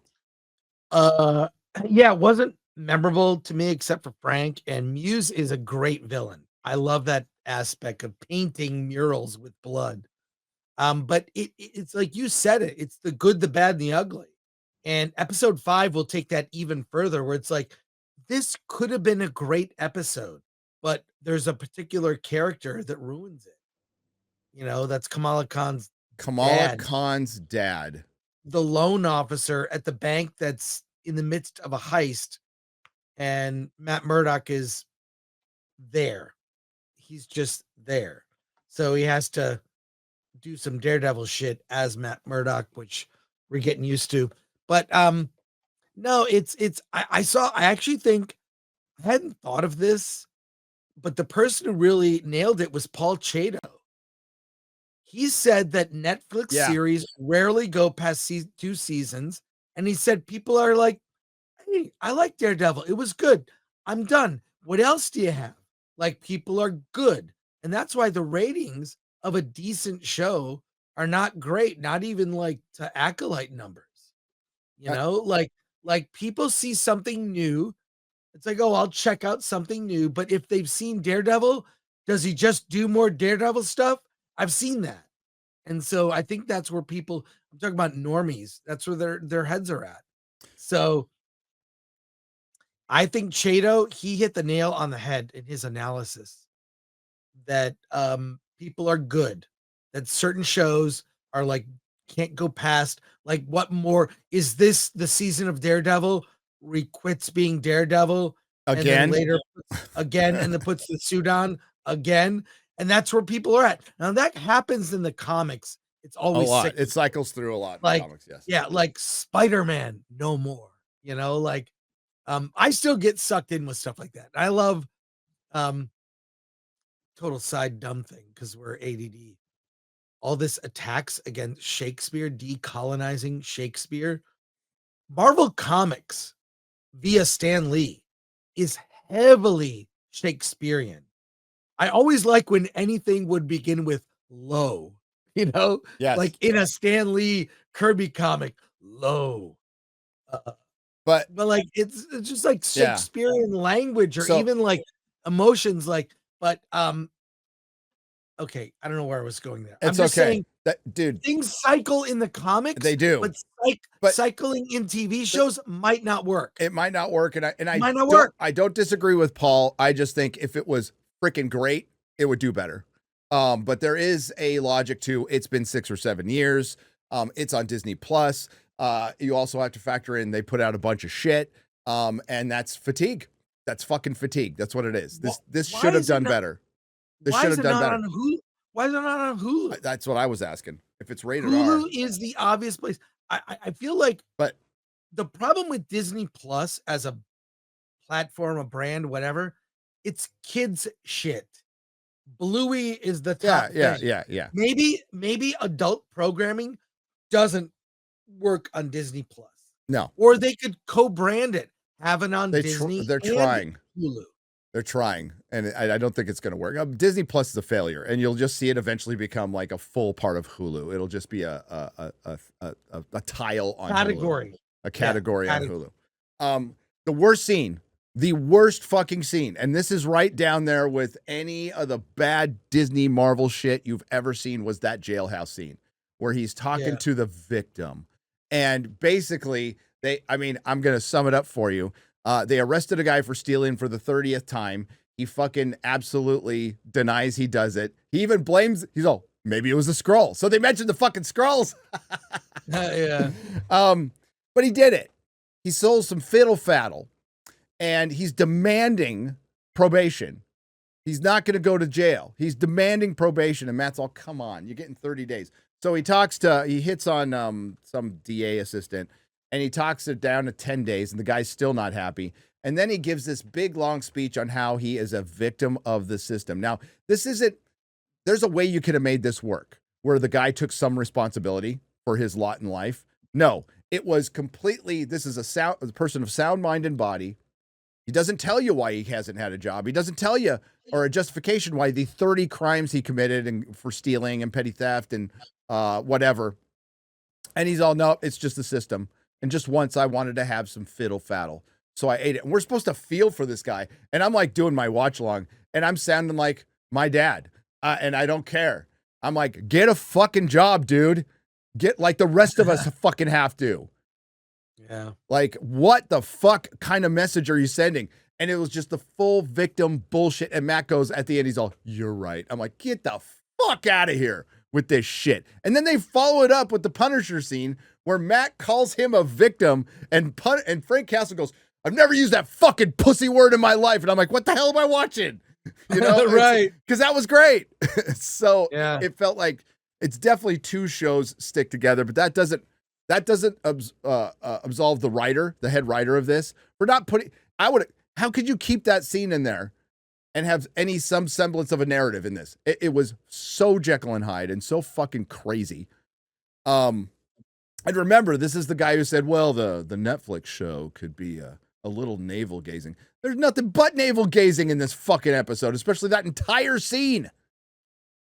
Yeah, it wasn't memorable to me except for Frank, and Muse is a great villain. I love that aspect of painting murals with blood. But it's like you said it. It's the good, the bad, and the ugly. And episode 5 will take that even further, where it's like, this could have been a great episode, but there's a particular character that ruins it. You know, that's Kamala Khan's dad. The loan officer at the bank that's in the midst of a heist, and Matt Murdock is there. He's just there. So he has to do some Daredevil shit as Matt Murdock, which we're getting used to. But no, I actually think, I hadn't thought of this, but the person who really nailed it was Paul Chato. he said that Netflix Yeah. series rarely go past 2 seasons, and he said people are like, "Hey, I like Daredevil. It was good. I'm done. What else do you have?" Like, people are good, and that's why the ratings of a decent show are not great, not even like to Acolyte numbers. You Uh, know, like people see something new. It's like, oh, I'll check out something new. But if they've seen Daredevil, does he just do more Daredevil stuff? I've seen that. And so I think that's where people, I'm talking about normies, that's where their heads are at. So I think Chato, he hit the nail on the head in his analysis that people are good, that certain shows are like can't go past. Like, what more is this the season of Daredevil where he quits being Daredevil and then again. later again and then puts the suit on again? And that's where people are at. Now that happens in the comics. It's A always lot. sick. It cycles through a lot in the Like, comics. Yes. yeah, like Spider-Man, no more. You know, like I still get sucked in with stuff like that. I love um total side dumb thing because we're ADD. All this attacks against Shakespeare, decolonizing Shakespeare. Marvel Comics via Stan Lee is heavily Shakespearean. I always like when anything would begin with low, you know, Yes. like in a Stan Lee Kirby comic, low. But But like it's just like yeah. Shakespearean language or So even like emotions, like, but okay, I don't know where I was going there. I'm it's just okay. saying That dude, things cycle in the comics, they do. but But cycling in TV shows might not work. it might not work. And It might not work. I don't disagree with Paul. I just think if it was freaking great, it would do better. But there is a logic to it's been 6 or 7 years. It's on Disney Plus. You also have to factor in they put out a bunch of shit. And that's fatigue. That's fucking fatigue. That's what it is. This Why should have is it done not- better. This Why should is have it done not better. on Hulu? Why is it not on Hulu? That's what I was asking. If it's rated Hulu R. is the obvious place. I feel like But the problem with Disney Plus as a platform, a brand, whatever, it's kids shit. Bluey is the top thing. yeah. Maybe adult programming doesn't work on Disney Plus. No, Or they could co-brand it, have it on Disney. they're and trying. Hulu. They're trying, and I don't think it's going to work. Disney Plus is a failure, and you'll just see it eventually become like a full part of Hulu. It'll just be a tile on Category. Hulu, a category on category. Hulu. The worst scene, the worst fucking scene, and this is right down there with any of the bad Disney Marvel shit you've ever seen, was that jailhouse scene where he's talking to the victim, and basically I'm going to sum it up for you. They arrested a guy for stealing for the 30th time. He fucking absolutely denies he does it. He even blames, maybe it was a Skrull. So they mentioned the fucking Skrulls. Yeah. But he did it. He sold some fiddle faddle and he's demanding probation. He's not going to go to jail. He's demanding probation. And Matt's all, come on, you're getting 30 days. So he hits on some DA assistant, and he talks it down to 10 days, and the guy's still not happy. And then he gives this big, long speech on how he is a victim of the system. Now, there's a way you could have made this work, where the guy took some responsibility for his lot in life. No, it was completely, this is a person of sound mind and body. He doesn't tell you why he hasn't had a job. He doesn't tell you, or a justification why the 30 crimes he committed and for stealing and petty theft and whatever. And he's all, no, it's just the system. And just once I wanted to have some fiddle faddle. So I ate it. And we're supposed to feel for this guy. And I'm like doing my watch along and I'm sounding like my dad. And I don't care. I'm like, get a fucking job, dude. Get like the rest of us fucking have to. Yeah. Like, what the fuck kind of message are you sending? And it was just the full victim bullshit. And Matt goes at the end, he's all, you're right. I'm like, get the fuck out of here with this shit. And then they follow it up with the Punisher scene where Matt calls him a victim and Frank Castle goes, I've never used that fucking pussy word in my life. And I'm like, what the hell am I watching? You know, right. Because that was great. So yeah. It felt like it's definitely two shows stick together, but that doesn't absolve the head writer of this for not putting, how could you keep that scene in there and have some semblance of a narrative in this. It was so Jekyll and Hyde and so fucking crazy. And remember, this is the guy who said, well, the Netflix show could be a little navel gazing. There's nothing but navel gazing in this fucking episode, especially that entire scene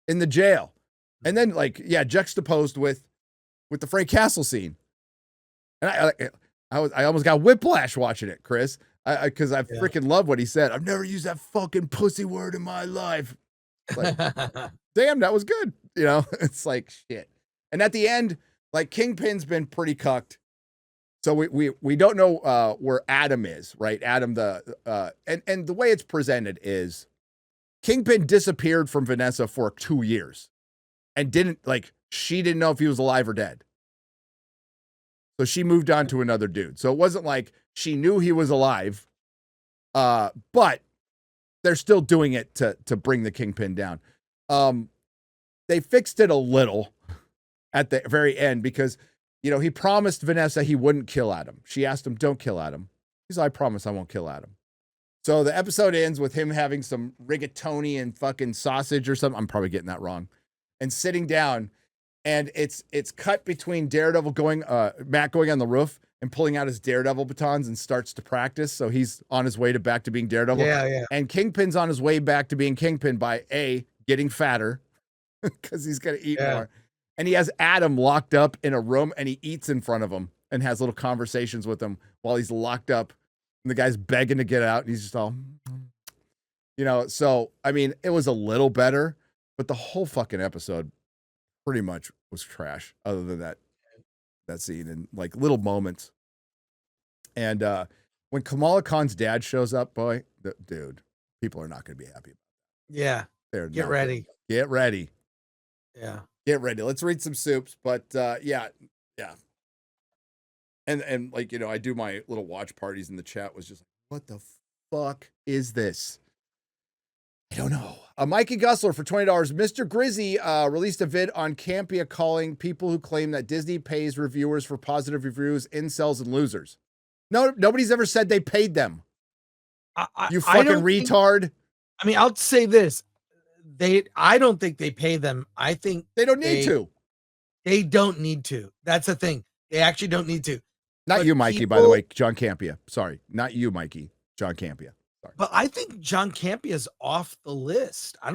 in the jail. And then, like, yeah, juxtaposed with the Frank Castle scene. And I almost got whiplash watching it, Chris, because I freaking love what he said. I've never used that fucking pussy word in my life. Like, damn, that was good. You know, it's like shit. And at the end, like, Kingpin's been pretty cucked. So we don't know where Adam is, right? Adam, and the way it's presented is Kingpin disappeared from Vanessa for 2 years and she didn't know if he was alive or dead. So she moved on to another dude. So it wasn't like she knew he was alive, but they're still doing it to bring the Kingpin down. They fixed it a little at the very end because, you know, he promised Vanessa he wouldn't kill Adam. She asked him, don't kill Adam. He's like, I promise I won't kill Adam. So the episode ends with him having some rigatoni and fucking sausage or something. I'm probably getting that wrong. And sitting down. And it's cut between Daredevil Matt going on the roof and pulling out his Daredevil batons and starts to practice. So he's on his way back to being Daredevil. Yeah. And Kingpin's on his way back to being Kingpin by getting fatter because he's going to eat more. And he has Adam locked up in a room and he eats in front of him and has little conversations with him while he's locked up. And the guy's begging to get out. And he's just all, you know, so, I mean, it was a little better, but the whole fucking episode pretty much was trash other than that scene and like little moments. And when Kamala Khan's dad shows up, boy, dude, people are not going to be happy. Yeah. Get ready. Get ready. Yeah. Get ready. Let's read some soups. But yeah. And like, you know, I do my little watch parties in the chat was just like, what the fuck is this? I don't know. Mikey Gussler for $20. Mr. Grizzy released a vid on Campia calling people who claim that Disney pays reviewers for positive reviews incels and losers. No, nobody's ever said they paid them. You fucking retard. I'll say this. I don't think they pay them. I think they don't need to. They don't need to. That's the thing. They actually don't need to. Not you, Mikey, by the way. John Campia. Sorry. Not you, Mikey. John Campia. Sorry. But I think John Campia's off the list. I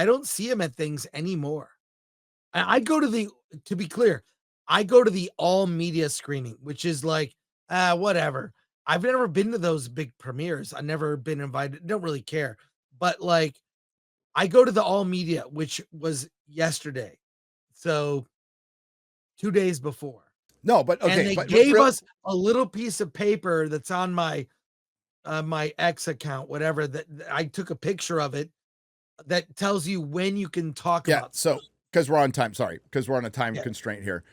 don't see him at things anymore. To be clear, I go to the all media screening, which is like, whatever. I've never been to those big premieres. I've never been invited. Don't really care. But like, I go to the all media, which was yesterday. So 2 days before. No, but okay. And they gave us a little piece of paper that's on my X account, whatever, that I took a picture of it that tells you when you can talk about. So because we're on time, because we're on a time constraint here.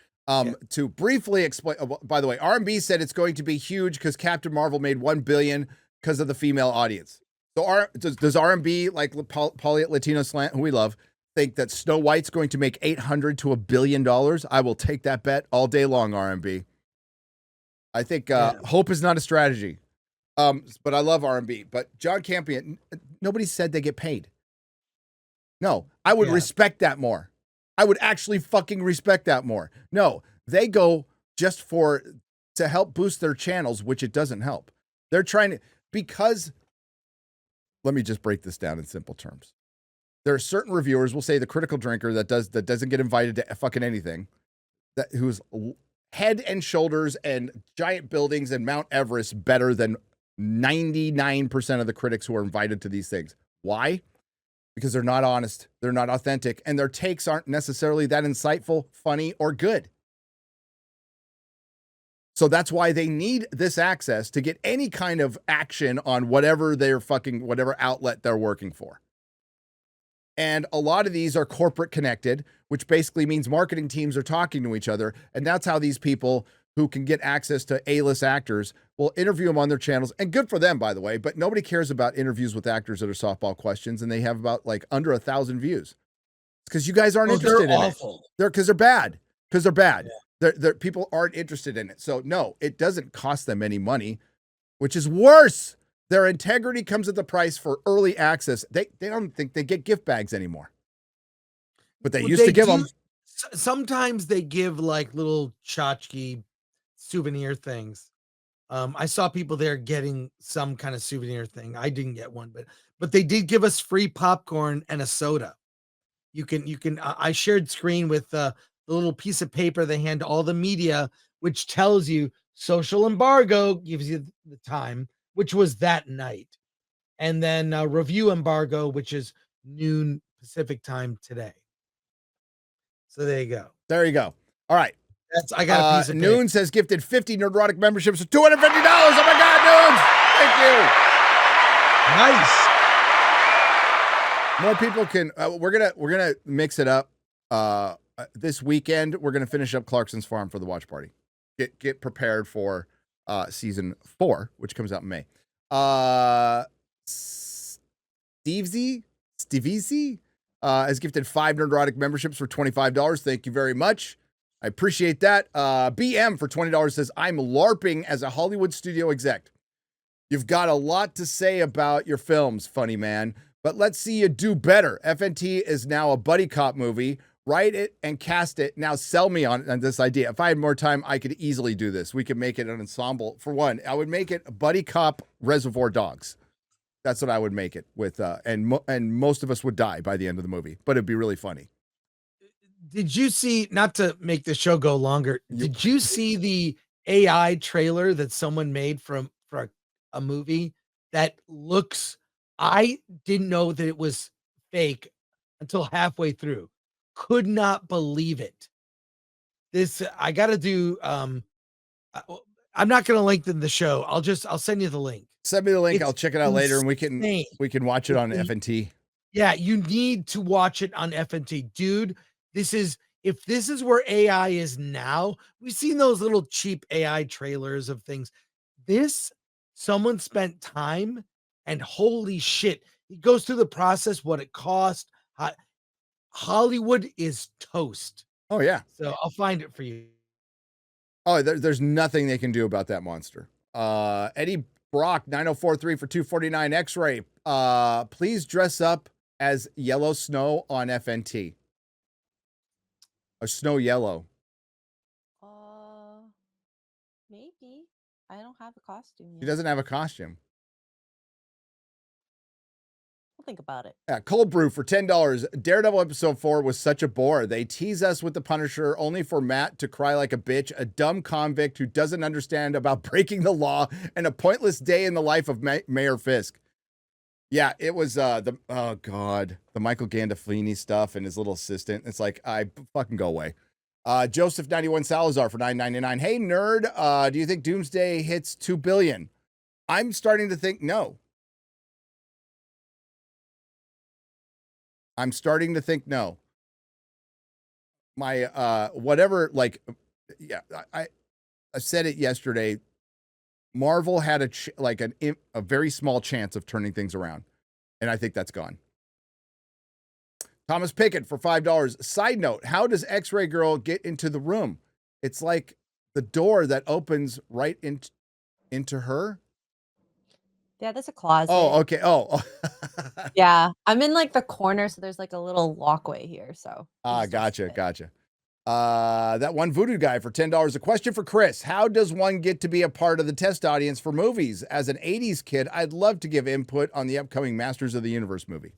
To briefly explain, by the way, R&B said it's going to be huge because Captain Marvel made $1 billion because of the female audience. So does R&B, like Poly Latino Slant, who we love, think that Snow White's going to make $800 to $1 billion? I will take that bet all day long, R&B. I think hope is not a strategy. But I love R&B. But John Campion, nobody said they get paid. No, I would respect that more. I would actually fucking respect that more. No, they go just to help boost their channels, which it doesn't help. They're trying to, because, let me just break this down in simple terms. There are certain reviewers, we'll say the critical drinker that doesn't get invited to fucking anything, who's head and shoulders and giant buildings and Mount Everest better than 99% of the critics who are invited to these things. Why? Because they're not honest, they're not authentic, and their takes aren't necessarily that insightful, funny, or good. So that's why they need this access to get any kind of action on whatever outlet they're working for. And a lot of these are corporate connected, which basically means marketing teams are talking to each other. And that's how these people who can get access to A-list actors will interview them on their channels. And good for them, by the way, but nobody cares about interviews with actors that are softball questions. And they have about like under 1,000 views. It's because you guys aren't interested in awful. it. Because they're bad. Because they're bad. Yeah. People aren't interested in it. So no, it doesn't cost them any money, which is worse Their integrity comes at the price for early access. They don't think they get gift bags anymore, but they Well, used to give do them. sometimes they give, like, little tchotchke souvenir things. I saw people there getting some kind of souvenir thing. I didn't get one, but they did give us free popcorn and a soda. You can I shared screen with, the little piece of paper they hand to all the media, which tells you social embargo, gives you the time, which was that night, and then, review embargo, which is noon Pacific time today. So there you go. There you go. All right. I got a piece of paper. Noons has gifted 50 Nerdrotic memberships for $250. Oh my God, Noons! Thank you. Nice. More people can. We're gonna mix it up. This weekend we're gonna finish up Clarkson's Farm for the watch party. Get prepared for season 4, which comes out in May. Stevesy has gifted 5 Nerdrotic memberships for $25. Thank you very much. I appreciate that. BM for $20 says, I'm LARPing as a Hollywood studio exec. You've got a lot to say about your films, funny man, but let's see you do better. FNT is now a buddy cop movie. Write it and cast it. Now sell me on this idea. If I had more time, I could easily do this. We could make it an ensemble. For one, I would make it a buddy cop Reservoir Dogs. That's what I would make it with. And most of us would die by the end of the movie, but it'd be really funny. Did you see, not to make the show go longer, did you see the AI trailer that someone made for a movie that looks, I didn't know that it was fake until halfway through. Could not believe it. This, I got to do, I'm not going to lengthen the show. I'll send you the link. Send me the link. I'll check it out later and we can watch it on FNT. Yeah, you need to watch it on FNT. Dude, if this is where AI is now, we've seen those little cheap AI trailers of things. Someone spent time, and holy shit, it goes through the process, what it cost. Hollywood is toast. Oh, yeah. So I'll find it for you. Oh, there's nothing they can do about that monster. Eddie Brock, 9043 for 249 X-Ray. Please dress up as Yellow Snow on FNT. Or Snow Yellow. Maybe. I don't have a costume yet. He doesn't have a costume. We'll think about it. Yeah, Cold Brew for $10. Daredevil episode 4 was such a bore. They tease us with the Punisher only for Matt to cry like a bitch, a dumb convict who doesn't understand about breaking the law, and a pointless day in the life of Mayor Fisk. Yeah, it was the Michael Gandolfini stuff and his little assistant. It's like, I fucking go away. Joseph 91 Salazar for $9.99. Hey nerd, do you think Doomsday hits 2 billion? I'm starting to think no. I'm starting to think no. My whatever, like, yeah, I said it yesterday. Marvel had a very small chance of turning things around, and I think that's gone. Thomas Pickett for $5. Side note, how does X-Ray Girl get into the room? It's like the door that opens right into her. Yeah, there's a closet. Oh, okay. Oh. Yeah, I'm in like the corner, so there's like a little walkway here. So gotcha. That one voodoo guy for $10. A question for Chris. How does one get to be a part of the test audience for movies? As an 80s kid, I'd love to give input on the upcoming Masters of the Universe movie.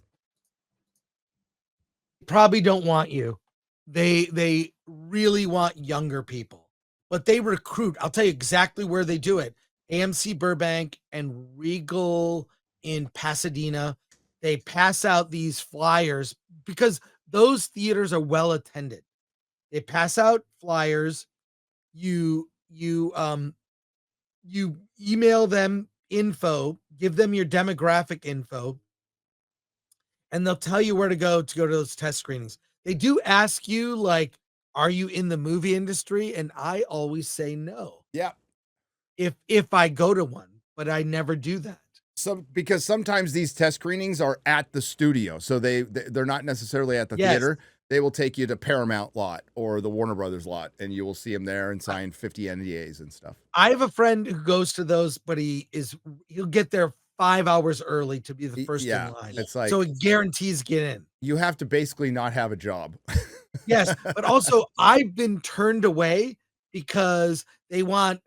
Probably don't want you. They really want younger people, but they recruit. I'll tell you exactly where they do it. AMC Burbank and Regal in Pasadena. They pass out these flyers because those theaters are well attended. They pass out flyers. You email them info, give them your demographic info, and they'll tell you where to go to those test screenings. They do ask you, like, are you in the movie industry? And I always say no. Yeah. If I go to one, but I never do that. So because sometimes these test screenings are at the studio, so they're not necessarily at the theater. They will take you to Paramount lot or the Warner Brothers lot, and you will see them there and sign 50 NDAs and stuff. I have a friend who goes to those, but he'll get there 5 hours early to be the first in Yeah, line. it's like So it guarantees get in. you have to basically not have a job. Yes, but also I've been turned away because they want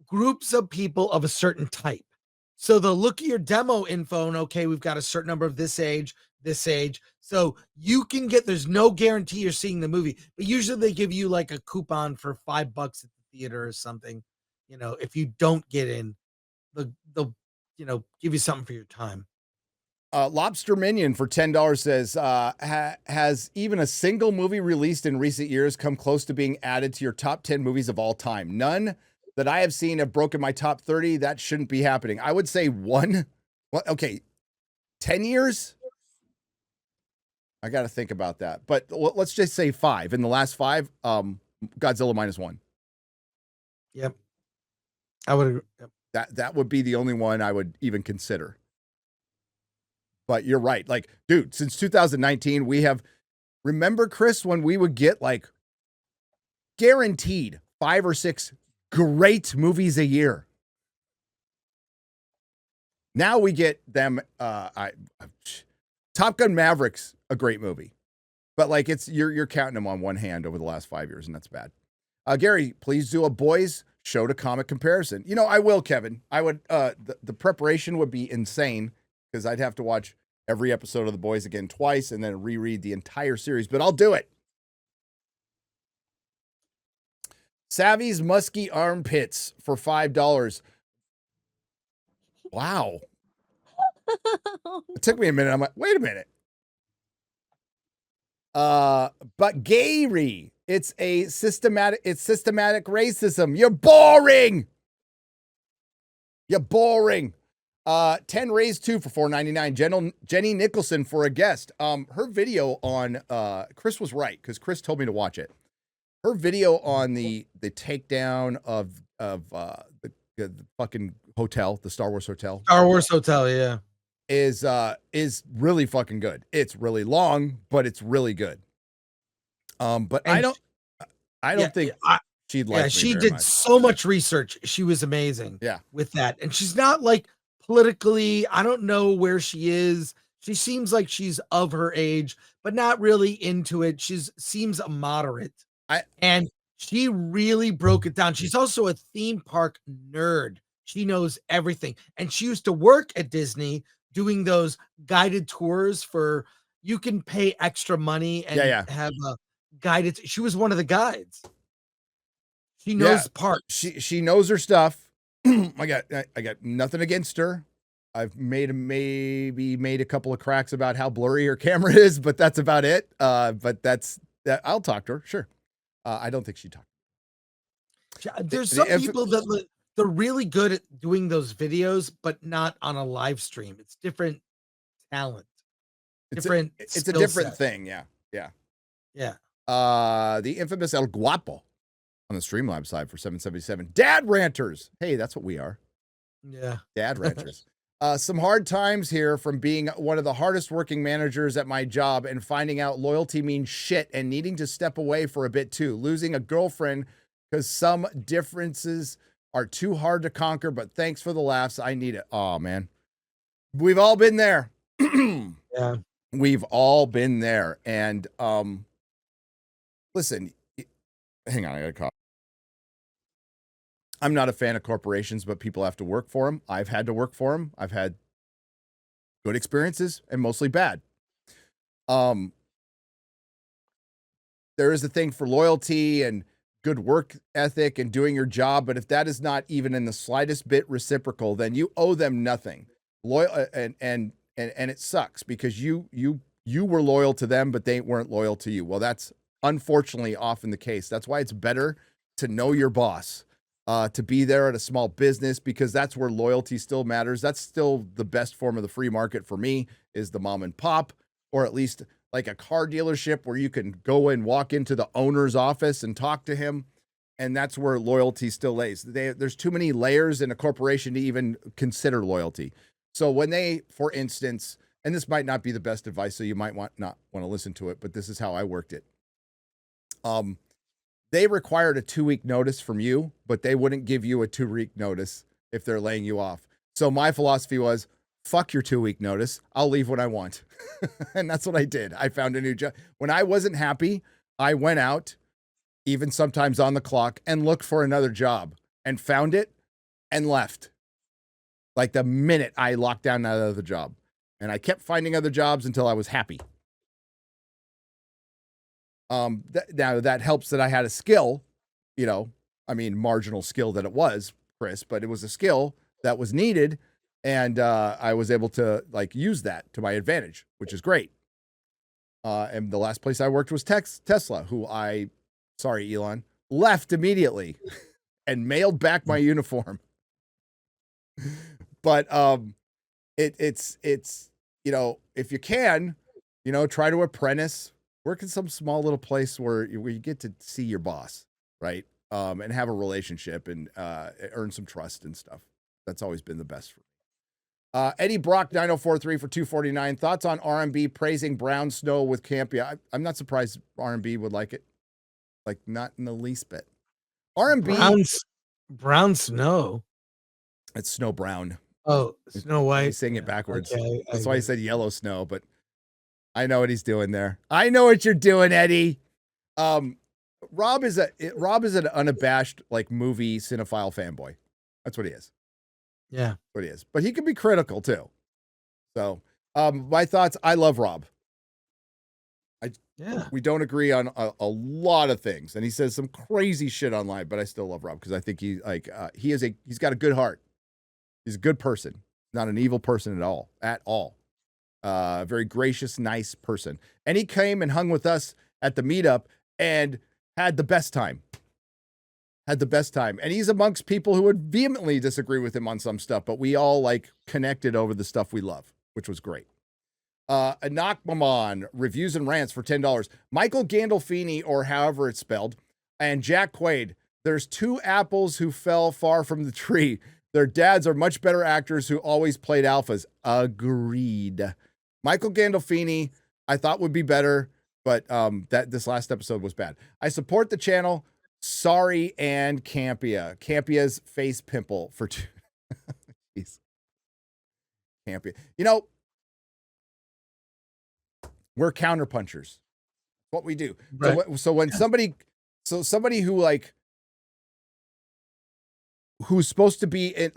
groups of people of a certain type. So they'll look at your demo info and okay, we've got a certain number of this age, this age. So you can get, there's no guarantee you're seeing the movie, but usually they give you like a coupon for $5 at the theater or something. You know, if you don't get in, they'll give you something for your time. Lobster Minion for $10 says, has even a single movie released in recent years come close to being added to your top 10 movies of all time? None that I have seen have broken my top 30. That shouldn't be happening. I would say one. Well, okay, 10 years? I got to think about that. But let's just say 5. In the last 5, Godzilla -1. Yep. I would agree. Yep. That would be the only one I would even consider. But you're right. Like, dude, since 2019, we have, remember, Chris, when we would get like guaranteed 5 or 6 great movies a year. Now we get them. Top Gun Maverick's a great movie, but like you're counting them on one hand over the last 5 years, and that's bad. Gary, please do a boys show to comic comparison. You know, I will, Kevin. I would. The preparation would be insane because I'd have to watch every episode of The Boys again twice and then reread the entire series, but I'll do it. Savvy's Musky Armpits for $5. Wow. It took me a minute. I'm like, wait a minute. But Gary, it's systematic racism. You're boring. You're boring. 10 raised 2 for $4.99. Jenny Nicholson for a guest. Her video on Chris was right because Chris told me to watch it. Her video on the takedown of the fucking hotel, the Star Wars hotel. Star Wars Hotel, yeah. Is really fucking good. It's really long, but it's really good. But And I don't think she'd like me she very did much. so much research. She was amazing. Yeah. With that. And she's not like politically, I don't know where she is. She seems like she's of her age, but not really into it. Seems a moderate. And she really broke it down. She's also a theme park nerd. She knows everything. And she used to work at Disney doing those guided tours for, you can pay extra money and have a guided. She was one of the guides. She knows parks. She knows her stuff. I got nothing against her. I've maybe made a couple of cracks about how blurry her camera is, but that's about it. But that I'll talk to her. Sure. I don't think she talked. There's some people that they're really good at doing those videos, but not on a live stream. It's different talent. It's a different thing. Yeah. The infamous El Guapo on the Streamlabs side for $7.77. Dad ranters. Hey, that's what we are. Yeah. Dad ranters. Some hard times here from being one of the hardest working managers at my job and finding out loyalty means shit and needing to step away for a bit too. Losing a girlfriend because some differences are too hard to conquer, but thanks for the laughs. I need it. Oh, man. We've all been there. Yeah. We've all been there. And listen, hang on, I got a call. I'm not a fan of corporations, but people have to work for them. I've had to work for them. I've had good experiences and mostly bad. There is a thing for loyalty and good work ethic and doing your job, but if that is not even in the slightest bit reciprocal, then you owe them nothing. Loyal and it sucks because you were loyal to them, but they weren't loyal to you. Well, that's unfortunately often the case. That's why it's better to know your boss. To be there at a small business because that's where loyalty still matters. That's still the best form of the free market for me is the mom and pop, or at least like a car dealership where you can go and walk into the owner's office and talk to him. And that's where loyalty still lays. There's too many layers in a corporation to even consider loyalty. So when they, for instance, and this might not be the best advice, so you might not want to listen to it, but this is how I worked it. They required a 2-week notice from you, but they wouldn't give you a 2-week notice if they're laying you off. So my philosophy was, fuck your 2-week notice. I'll leave when I want. And that's what I did. I found a new job. When I wasn't happy, I went out, even sometimes on the clock, and looked for another job and found it and left. Like the minute I locked down that other job. And I kept finding other jobs until I was happy. Now that helps that I had a skill, marginal skill that it was, Chris, but it was a skill that was needed. And I was able to use that to my advantage, which is great. And the last place I worked was Tesla, who sorry, Elon, left immediately and mailed back my uniform. But it's if you can, try to apprentice, work in some small little place where you get to see your boss, right? And have a relationship and earn some trust and stuff. That's always been the best for me. Eddie Brock 9043 for 249. Thoughts on R&B praising Brown Snow with Campia? I'm not surprised R&B would like it. Not in the least bit. R&B Brown Snow. It's Snow Brown. Oh, Snow White. He's saying it backwards. Okay, That's why he said Yellow Snow, but I know what he's doing there. I know what you're doing, Eddie. Rob is an unabashed movie cinephile fanboy. That's what he is. Yeah. That's what he is. But he can be critical too. So, my thoughts, I love Rob. We don't agree on a lot of things, and he says some crazy shit online, but I still love Rob because I think he's got a good heart. He's a good person, not an evil person at all. Very gracious, nice person. And he came and hung with us at the meetup and had the best time. And he's amongst people who would vehemently disagree with him on some stuff, but we all connected over the stuff we love, which was great. Anak Maman, reviews and rants for $10. Michael Gandolfini, or however it's spelled, and Jack Quaid. There's two apples who fell far from the tree. Their dads are much better actors who always played alphas. Agreed. Michael Gandolfini, I thought would be better, but this last episode was bad. I support the channel. Sorry, and Campia. Campia's face pimple for two. Jeez. Campia. We're counterpunchers. What we do. Right. So when somebody who's supposed to be in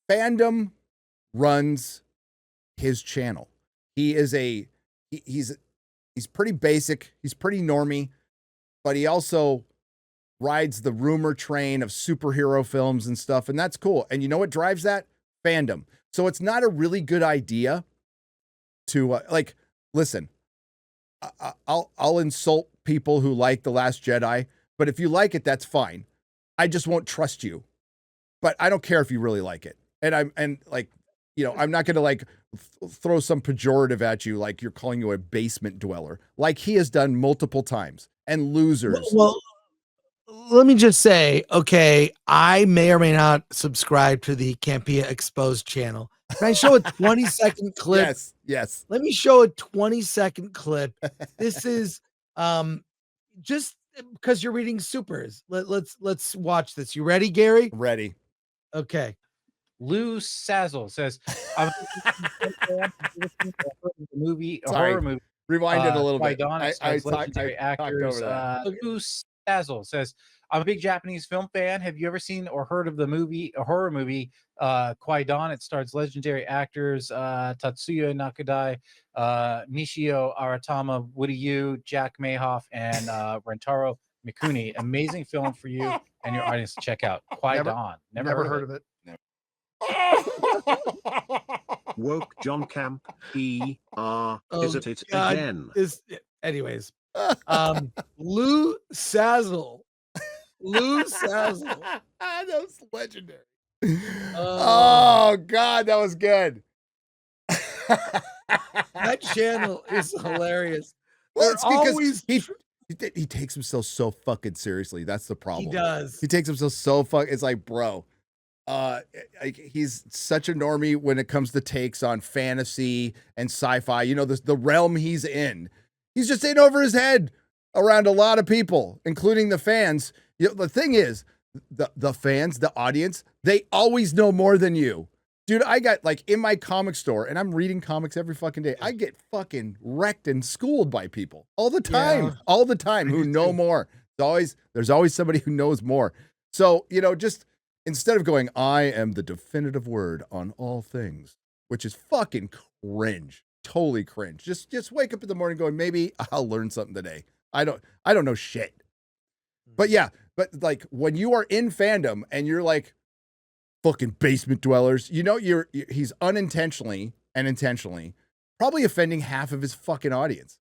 fandom runs his channel. He is he's pretty basic. He's pretty normie, but he also rides the rumor train of superhero films and stuff. And that's cool. And you know what drives that? Fandom. So it's not a really good idea to listen, I'll insult people who like The Last Jedi, but if you like it, that's fine. I just won't trust you. But I don't care if you really like it. And I'm not going to throw some pejorative at you like you're calling you a basement dweller, like he has done multiple times, and losers. Well, let me just say, okay, I may or may not subscribe to the Campia Exposed channel. Can I show a 20-second clip? Yes. Let me show a 20-second clip. This is just because you're reading supers. Let's watch this. You ready, Gary? Ready. Okay. Lou Sazzle says, "I'm a horror movie. Rewind it a little bit. Legendary actors. Lou Sazzle says, I'm a big Japanese film fan. Have you ever seen or heard of a horror movie, Kwaidan? It stars legendary actors Tatsuya Nakadai, Nishio Aratama, Woody Yu, Jack Mayhoff, and Rentaro Mikuni. Amazing film for you and your audience to check out. Kwaidan. Never heard of it. Woke John Camp is it again? Anyways, Lou Sazzle. That was legendary. Oh God, that was good. That channel is hilarious. Well, it's because he takes himself so fucking seriously. That's the problem. He does. He takes himself so it's like, bro, he's such a normie when it comes to takes on fantasy and sci-fi. The realm he's in. He's just in over his head around a lot of people, including the fans. The thing is, the fans, the audience, they always know more than you. Dude, I got like in my comic store, and I'm reading comics every fucking day. I get fucking wrecked and schooled by people all the time, who know more. There's always somebody who knows more. So, just instead of going, I am the definitive word on all things, which is fucking cringe, totally cringe. Just wake up in the morning going, maybe I'll learn something today. I don't know shit. But yeah, like when you are in fandom and you're like, fucking basement dwellers, he's unintentionally and intentionally probably offending half of his fucking audience.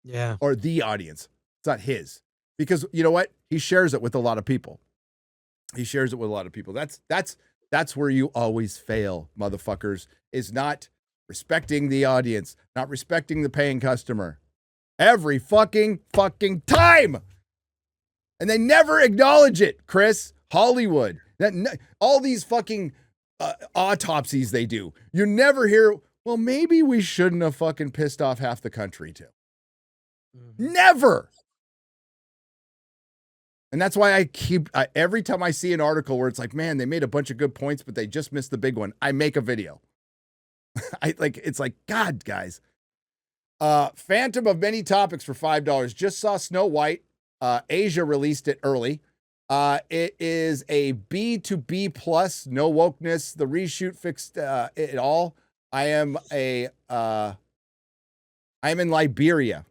Yeah. Or the audience. It's not his. Because you know what? He shares it with a lot of people. That's where you always fail, motherfuckers, is not respecting the audience, not respecting the paying customer. Every fucking time. And they never acknowledge it, Chris. Hollywood. All these fucking autopsies they do. You never hear, well, maybe we shouldn't have fucking pissed off half the country too. Never. And that's why every time I see an article where it's like, man, they made a bunch of good points, but they just missed the big one, I make a video. It's like, God, guys. Phantom of Many Topics for $5. Just saw Snow White. Asia released it early. It is a B to B plus, no wokeness. The reshoot fixed it all. I am in Liberia.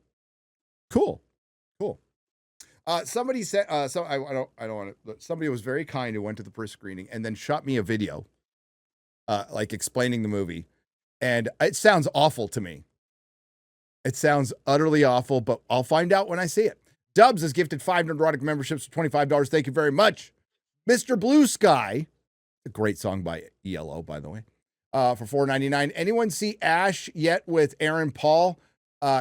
Cool. Somebody said, I don't want to. Somebody was very kind who went to the first screening and then shot me a video, like explaining the movie, and it sounds awful to me. It sounds utterly awful, but I'll find out when I see it. Dubs has gifted 5 Nerdrotic memberships for $25. Thank you very much. Mr. Blue Sky, a great song by ELO, by the way, for $4.99. Anyone see Ash yet with Aaron Paul?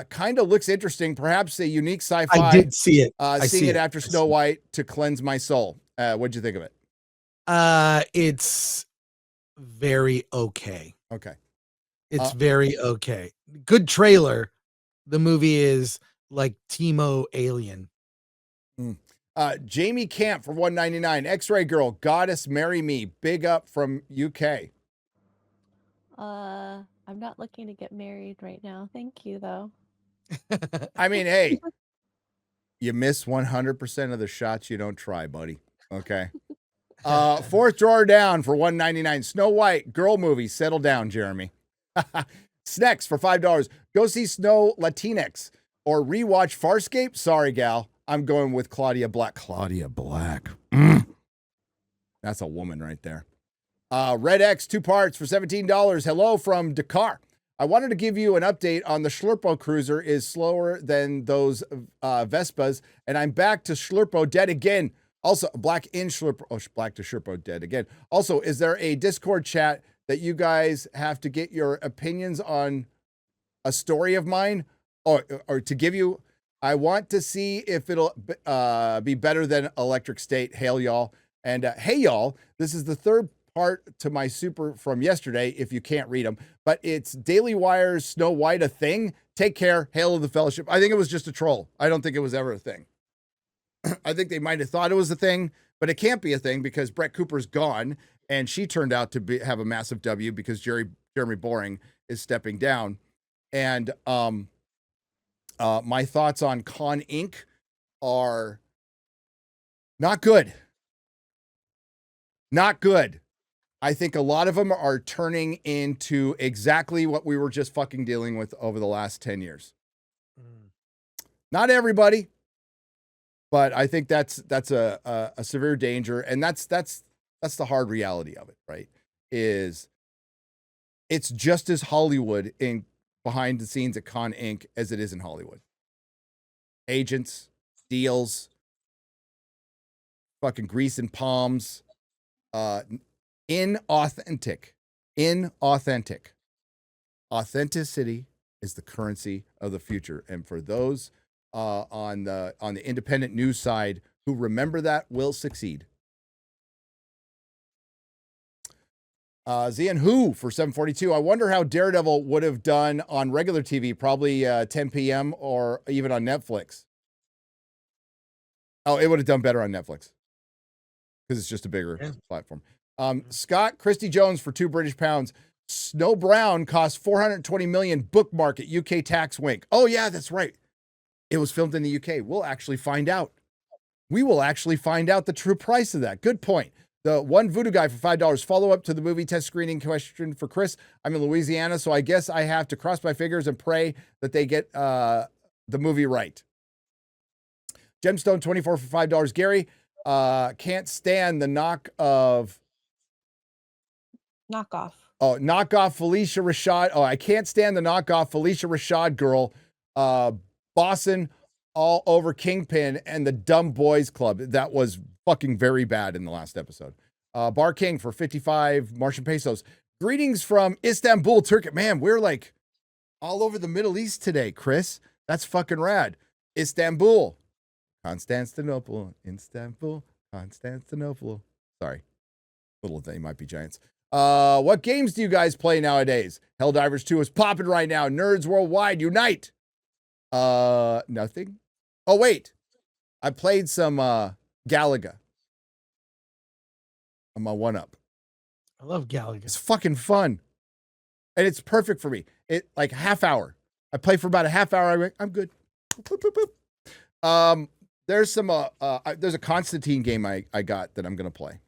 Kind of looks interesting. Perhaps a unique sci-fi. I did see it. Seeing it after Snow White to cleanse my soul. What'd you think of it? It's very okay. Okay. It's very okay. Good trailer. The movie is like Timo Alien. Jamie Camp for $1.99. X-Ray Girl, Goddess Marry Me. Big up from UK. I'm not looking to get married right now. Thank you, though. I mean, hey, you miss 100% of the shots you don't try, buddy. Okay. Fourth drawer down for $1.99. Snow White, girl movie. Settle down, Jeremy. Snacks for $5. Go see Snow Latinx or rewatch Farscape. Sorry, gal. I'm going with Claudia Black. Claudia Black. That's a woman right there. Red X, 2 parts for $17. Hello from Dakar. I wanted to give you an update on the Schlurpo Cruiser is slower than those Vespas, and I'm back to Schlurpo dead again. Also, Black to Schlurpo dead again. Also, is there a Discord chat that you guys have to get your opinions on a story of mine or to give you? I want to see if it'll be better than Electric State. Hail, y'all. And hey, y'all, this is the third part to my super from yesterday, if you can't read them, but it's Daily Wire's Snow White a thing. Take care. Hail of the Fellowship. I think it was just a troll. I don't think it was ever a thing. I think they might have thought it was a thing, but it can't be a thing because Brett Cooper's gone, and she turned out to have a massive W because Jeremy Boring is stepping down. And my thoughts on Con Inc. are not good. Not good. I think a lot of them are turning into exactly what we were just fucking dealing with over the last 10 years. Not everybody, but I think that's a severe danger. And that's the hard reality of it, right? Is it's just as Hollywood in behind the scenes at Con Inc. as it is in Hollywood. Agents, deals, fucking grease and palms, inauthentic. Authenticity is the currency of the future. And for those on the independent news side who remember that will succeed. Zian Who for 742. I wonder how Daredevil would have done on regular TV, probably 10 p.m. or even on Netflix. Oh, it would have done better on Netflix because it's just a bigger platform. Scott Christy Jones for £2 British. Snow Brown cost 420 million. Bookmark at UK tax wink. Oh yeah, that's right. It was filmed in the UK. We'll actually find out. We will actually find out the true price of that. Good point. The one voodoo guy for $5. Follow up to the movie test screening question for Chris. I'm in Louisiana, so I guess I have to cross my fingers and pray that they get the movie right. Gemstone 24 for $5. Gary, can't stand the knockoff Felicia Rashad. Oh, I can't stand the knockoff Felicia Rashad girl. Bossing all over Kingpin and the Dumb Boys Club. That was fucking very bad in the last episode. Bar King for 55 Martian pesos. Greetings from Istanbul, Turkey. Man, we're like all over the Middle East today, Chris. That's fucking rad. Istanbul. Constantinople. Istanbul. Constantinople. Sorry. Little they might be giants. What games do you guys play nowadays? Helldivers 2 is popping right now. Nerds worldwide, unite. Nothing. Oh, wait. I played some Galaga. I'm on 1-up. I love Galaga. It's fucking fun. And it's perfect for me. It like half hour. I play for about a half hour. I'm good. Boop, boop, boop. There's some there's a Constantine game I got that I'm gonna play.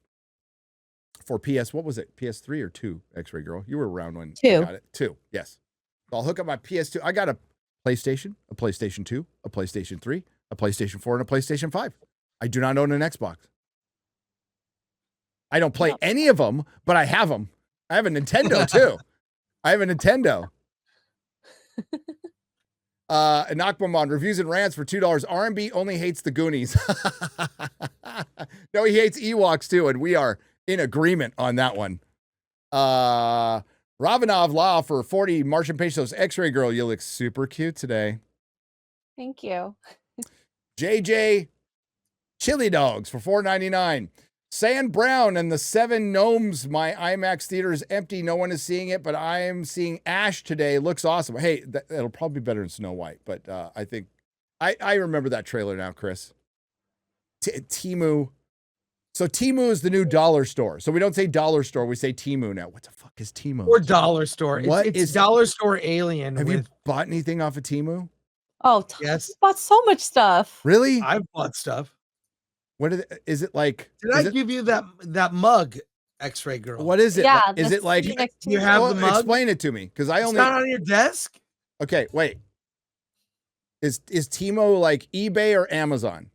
For what was it? PS3 or 2, X-Ray Girl? You were around when 2. I got it. 2, yes. So I'll hook up my PS2. I got a PlayStation, a PlayStation 2, a PlayStation 3, a PlayStation 4, and a PlayStation 5. I do not own an Xbox. I don't play any of them, but I have them. I have a Nintendo too. I have a Nintendo. Nakbamon reviews and rants for $2. R&B only hates the Goonies. No, he hates Ewoks too, and we are in agreement on that one. Ravanov Law for 40 Martian pesos. X-Ray Girl, you look super cute today. Thank you. JJ Chili Dogs for $4.99. Sand Brown and the Seven Gnomes. My IMAX theater is empty. No one is seeing it, but I am seeing Ash today. Looks awesome. Hey, it'll probably be better than Snow White, but I think I remember that trailer now, Chris. Temu. So Temu is the new dollar store. So we don't say dollar store, we say Temu now. What the fuck is Temu? Or dollar store. It's dollar store alien. Have you bought anything off of Temu? Oh, yes. I bought so much stuff. Really? I've bought stuff. Is it like? Did I give you that mug, X-Ray Girl? What is it? Yeah. Is it like you have the mug? Explain it to me, because I only. It's not on your desk. Okay, wait. Is Temu like eBay or Amazon?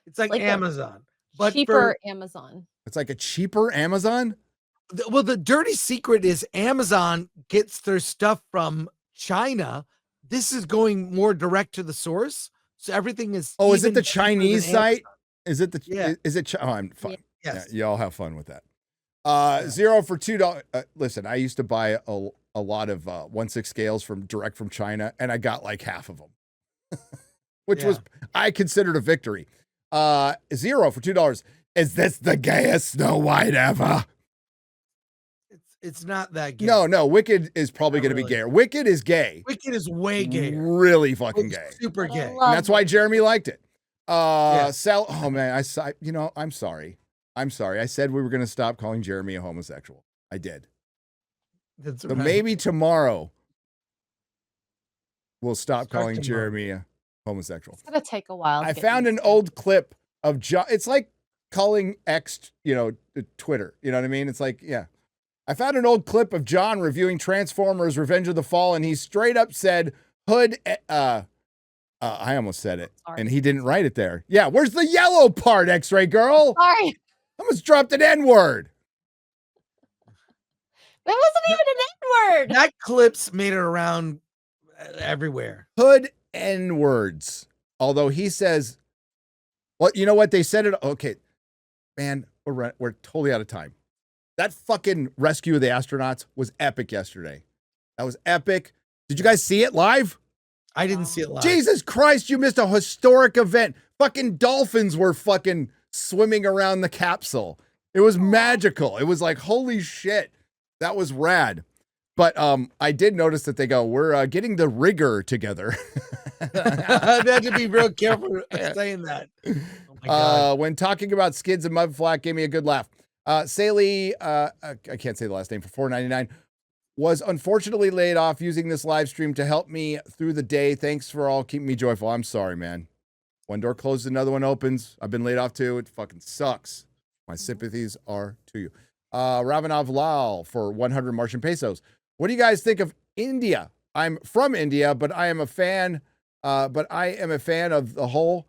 It's like Amazon, but cheaper Amazon. It's like a cheaper Amazon. Well, the dirty secret is Amazon gets their stuff from China. This is going more direct to the source, so everything is. Oh, is it the Chinese site? Is it the? Yeah. Is it? Oh, I'm fine. Yes. Yeah, y'all have fun with that. 0 for $2. Listen, I used to buy a lot of 1/6 scales direct from China, and I got like half of them, which was I considered a victory. 0 for $2. Is this the gayest Snow White ever? It's not that gay. No. Wicked is probably going to be gayer. Wicked is gay. Wicked is way gay. Really fucking gay. Super gay. And that's why Jeremy liked it. Oh man, I'm sorry. I said we were going to stop calling Jeremy a homosexual. I did. That's so right. maybe tomorrow we'll stop calling Jeremy a homosexual. It's gonna take a while. I found an old clip of John. It's like calling X, Twitter. You know what I mean? It's like, yeah. I found an old clip of John reviewing Transformers: Revenge of the Fallen. He straight up said, "Hood." I almost said it, and he didn't write it there. Yeah, where's the yellow part, X-Ray Girl? Sorry. I almost dropped an N-word. That wasn't even an N-word. That clip's made it around everywhere. Hood N-words. Although he says, well, you know what? They said it. Okay, man, we're totally out of time. That fucking rescue of the astronauts was epic yesterday. That was epic. Did you guys see it live? I didn't see it live. Jesus Christ, you missed a historic event. Fucking dolphins were fucking swimming around the capsule. It was magical. It was like, holy shit. That was rad. But I did notice that they go, we're getting the rigger together. I had to be real careful saying that. Oh my God. When talking about skids and mudflat, gave me a good laugh. Saley, I can't say the last name, for $4.99. Was unfortunately laid off using this live stream to help me through the day. Thanks for all keeping me joyful. I'm sorry, man. One door closes, another one opens. I've been laid off too. It fucking sucks. My sympathies are to you. Ravanov Lal for 100 Martian pesos. What do you guys think of India? I'm from India, but I am a fan. Of the whole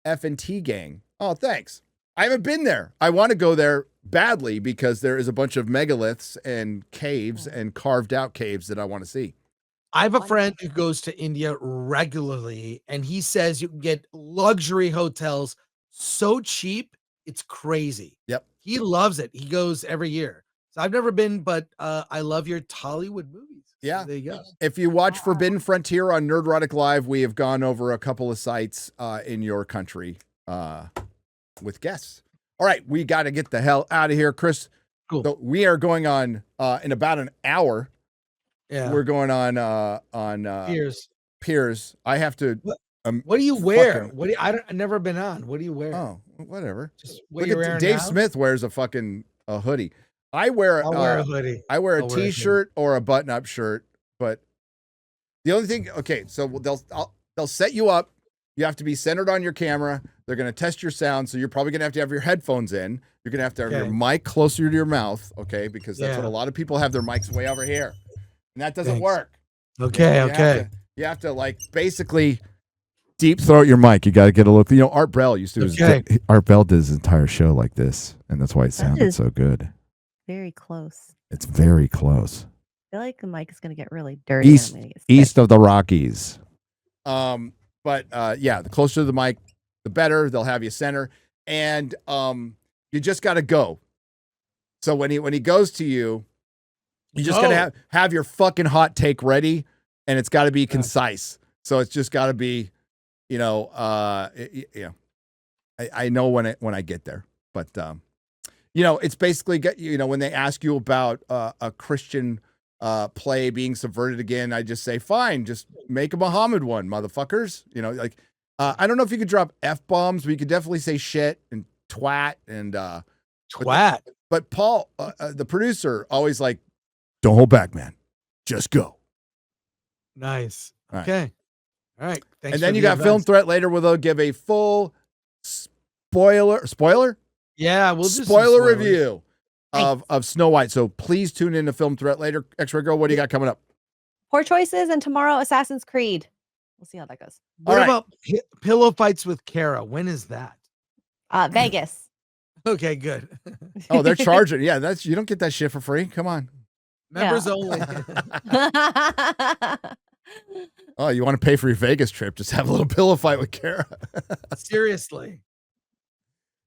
FNT gang. Oh, thanks. I haven't been there. I want to go there badly because there is a bunch of megaliths and caves and carved out caves that I want to see. I have a friend who goes to India regularly, and he says you can get luxury hotels so cheap, it's crazy. Yep. He loves it. He goes every year. So I've never been, but I love your Tollywood movies. So yeah. there you go. If you watch Forbidden Frontier on Nerdrotic Live, we have gone over a couple of sites in your country with guests. All right, we got to get the hell out of here, Chris. Cool. So we are going on in about an hour. Yeah. We're going on Piers. I have to. What do you wear? I've never been on. What do you wear? Oh, whatever. Just Look at Dave Smith wears a fucking hoodie. I'll wear a hoodie. I wear a T-shirt or a button-up shirt. But the only thing, okay, so they'll set you up. You have to be centered on your camera. They're going to test your sound, so you're probably going to have your headphones in. You're going to have your mic closer to your mouth, okay? Because that's what a lot of people have their mics way over here. And that doesn't work. Okay, You have to like basically deep throat your mic. You got to get a look. You know, Art Bell used to Art Bell did his entire show like this, and that's why it sounded so good. Very close. It's very close. I feel like the mic is going to get really dirty. East of the Rockies. But the closer to the mic, the better. They'll have you center, and you just got to go. So when he goes to you, you just got to have your fucking hot take ready, and it's got to be concise. So it's just got to be, I know when I get there, but it's basically when they ask you about a Christian play being subverted again, I just say, fine, just make a Muhammad one, motherfuckers. I don't know if you could drop F-bombs, but you could definitely say shit and twat and twat. But Paul, the producer, always like, don't hold back, man. Just go. Nice. All okay. All right. Thanks. And then you got Film Threat later where they'll give a full spoiler? Yeah, we'll do spoiler review of Snow White. So please tune in to Film Threat later. X-Ray Girl, what do you got coming up? Poor Choices, and tomorrow Assassin's Creed. We'll see how that goes. What about Pillow Fights with Kara? When is that? Vegas. Okay, good. Oh, they're charging. Yeah, you don't get that shit for free. Come on. Members only. Oh, you want to pay for your Vegas trip? Just have a little pillow fight with Kara. Seriously.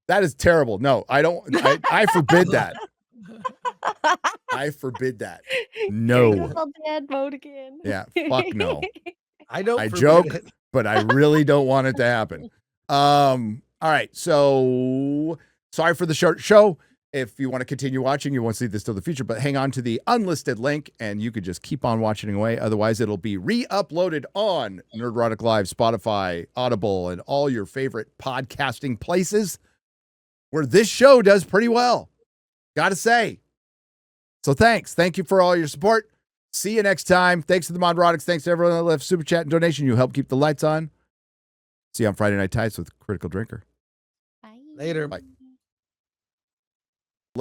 That is terrible. No, I don't. I forbid that. I forbid that. No. Dad mode again. Yeah, fuck no. I don't. I joke, but I really don't want it to happen. All right. So sorry for the short show. If you want to continue watching, you won't see this till the future, but hang on to the unlisted link and you could just keep on watching away. Otherwise, it'll be re-uploaded on Nerdrotic Live, Spotify, Audible, and all your favorite podcasting places where this show does pretty well. Gotta say. So thanks. Thank you for all your support. See you next time. Thanks to the Nerdrotics. Thanks to everyone that left super chat and donation. You help keep the lights on. See you on Friday Night Tights with Critical Drinker. Bye. Later. Bye.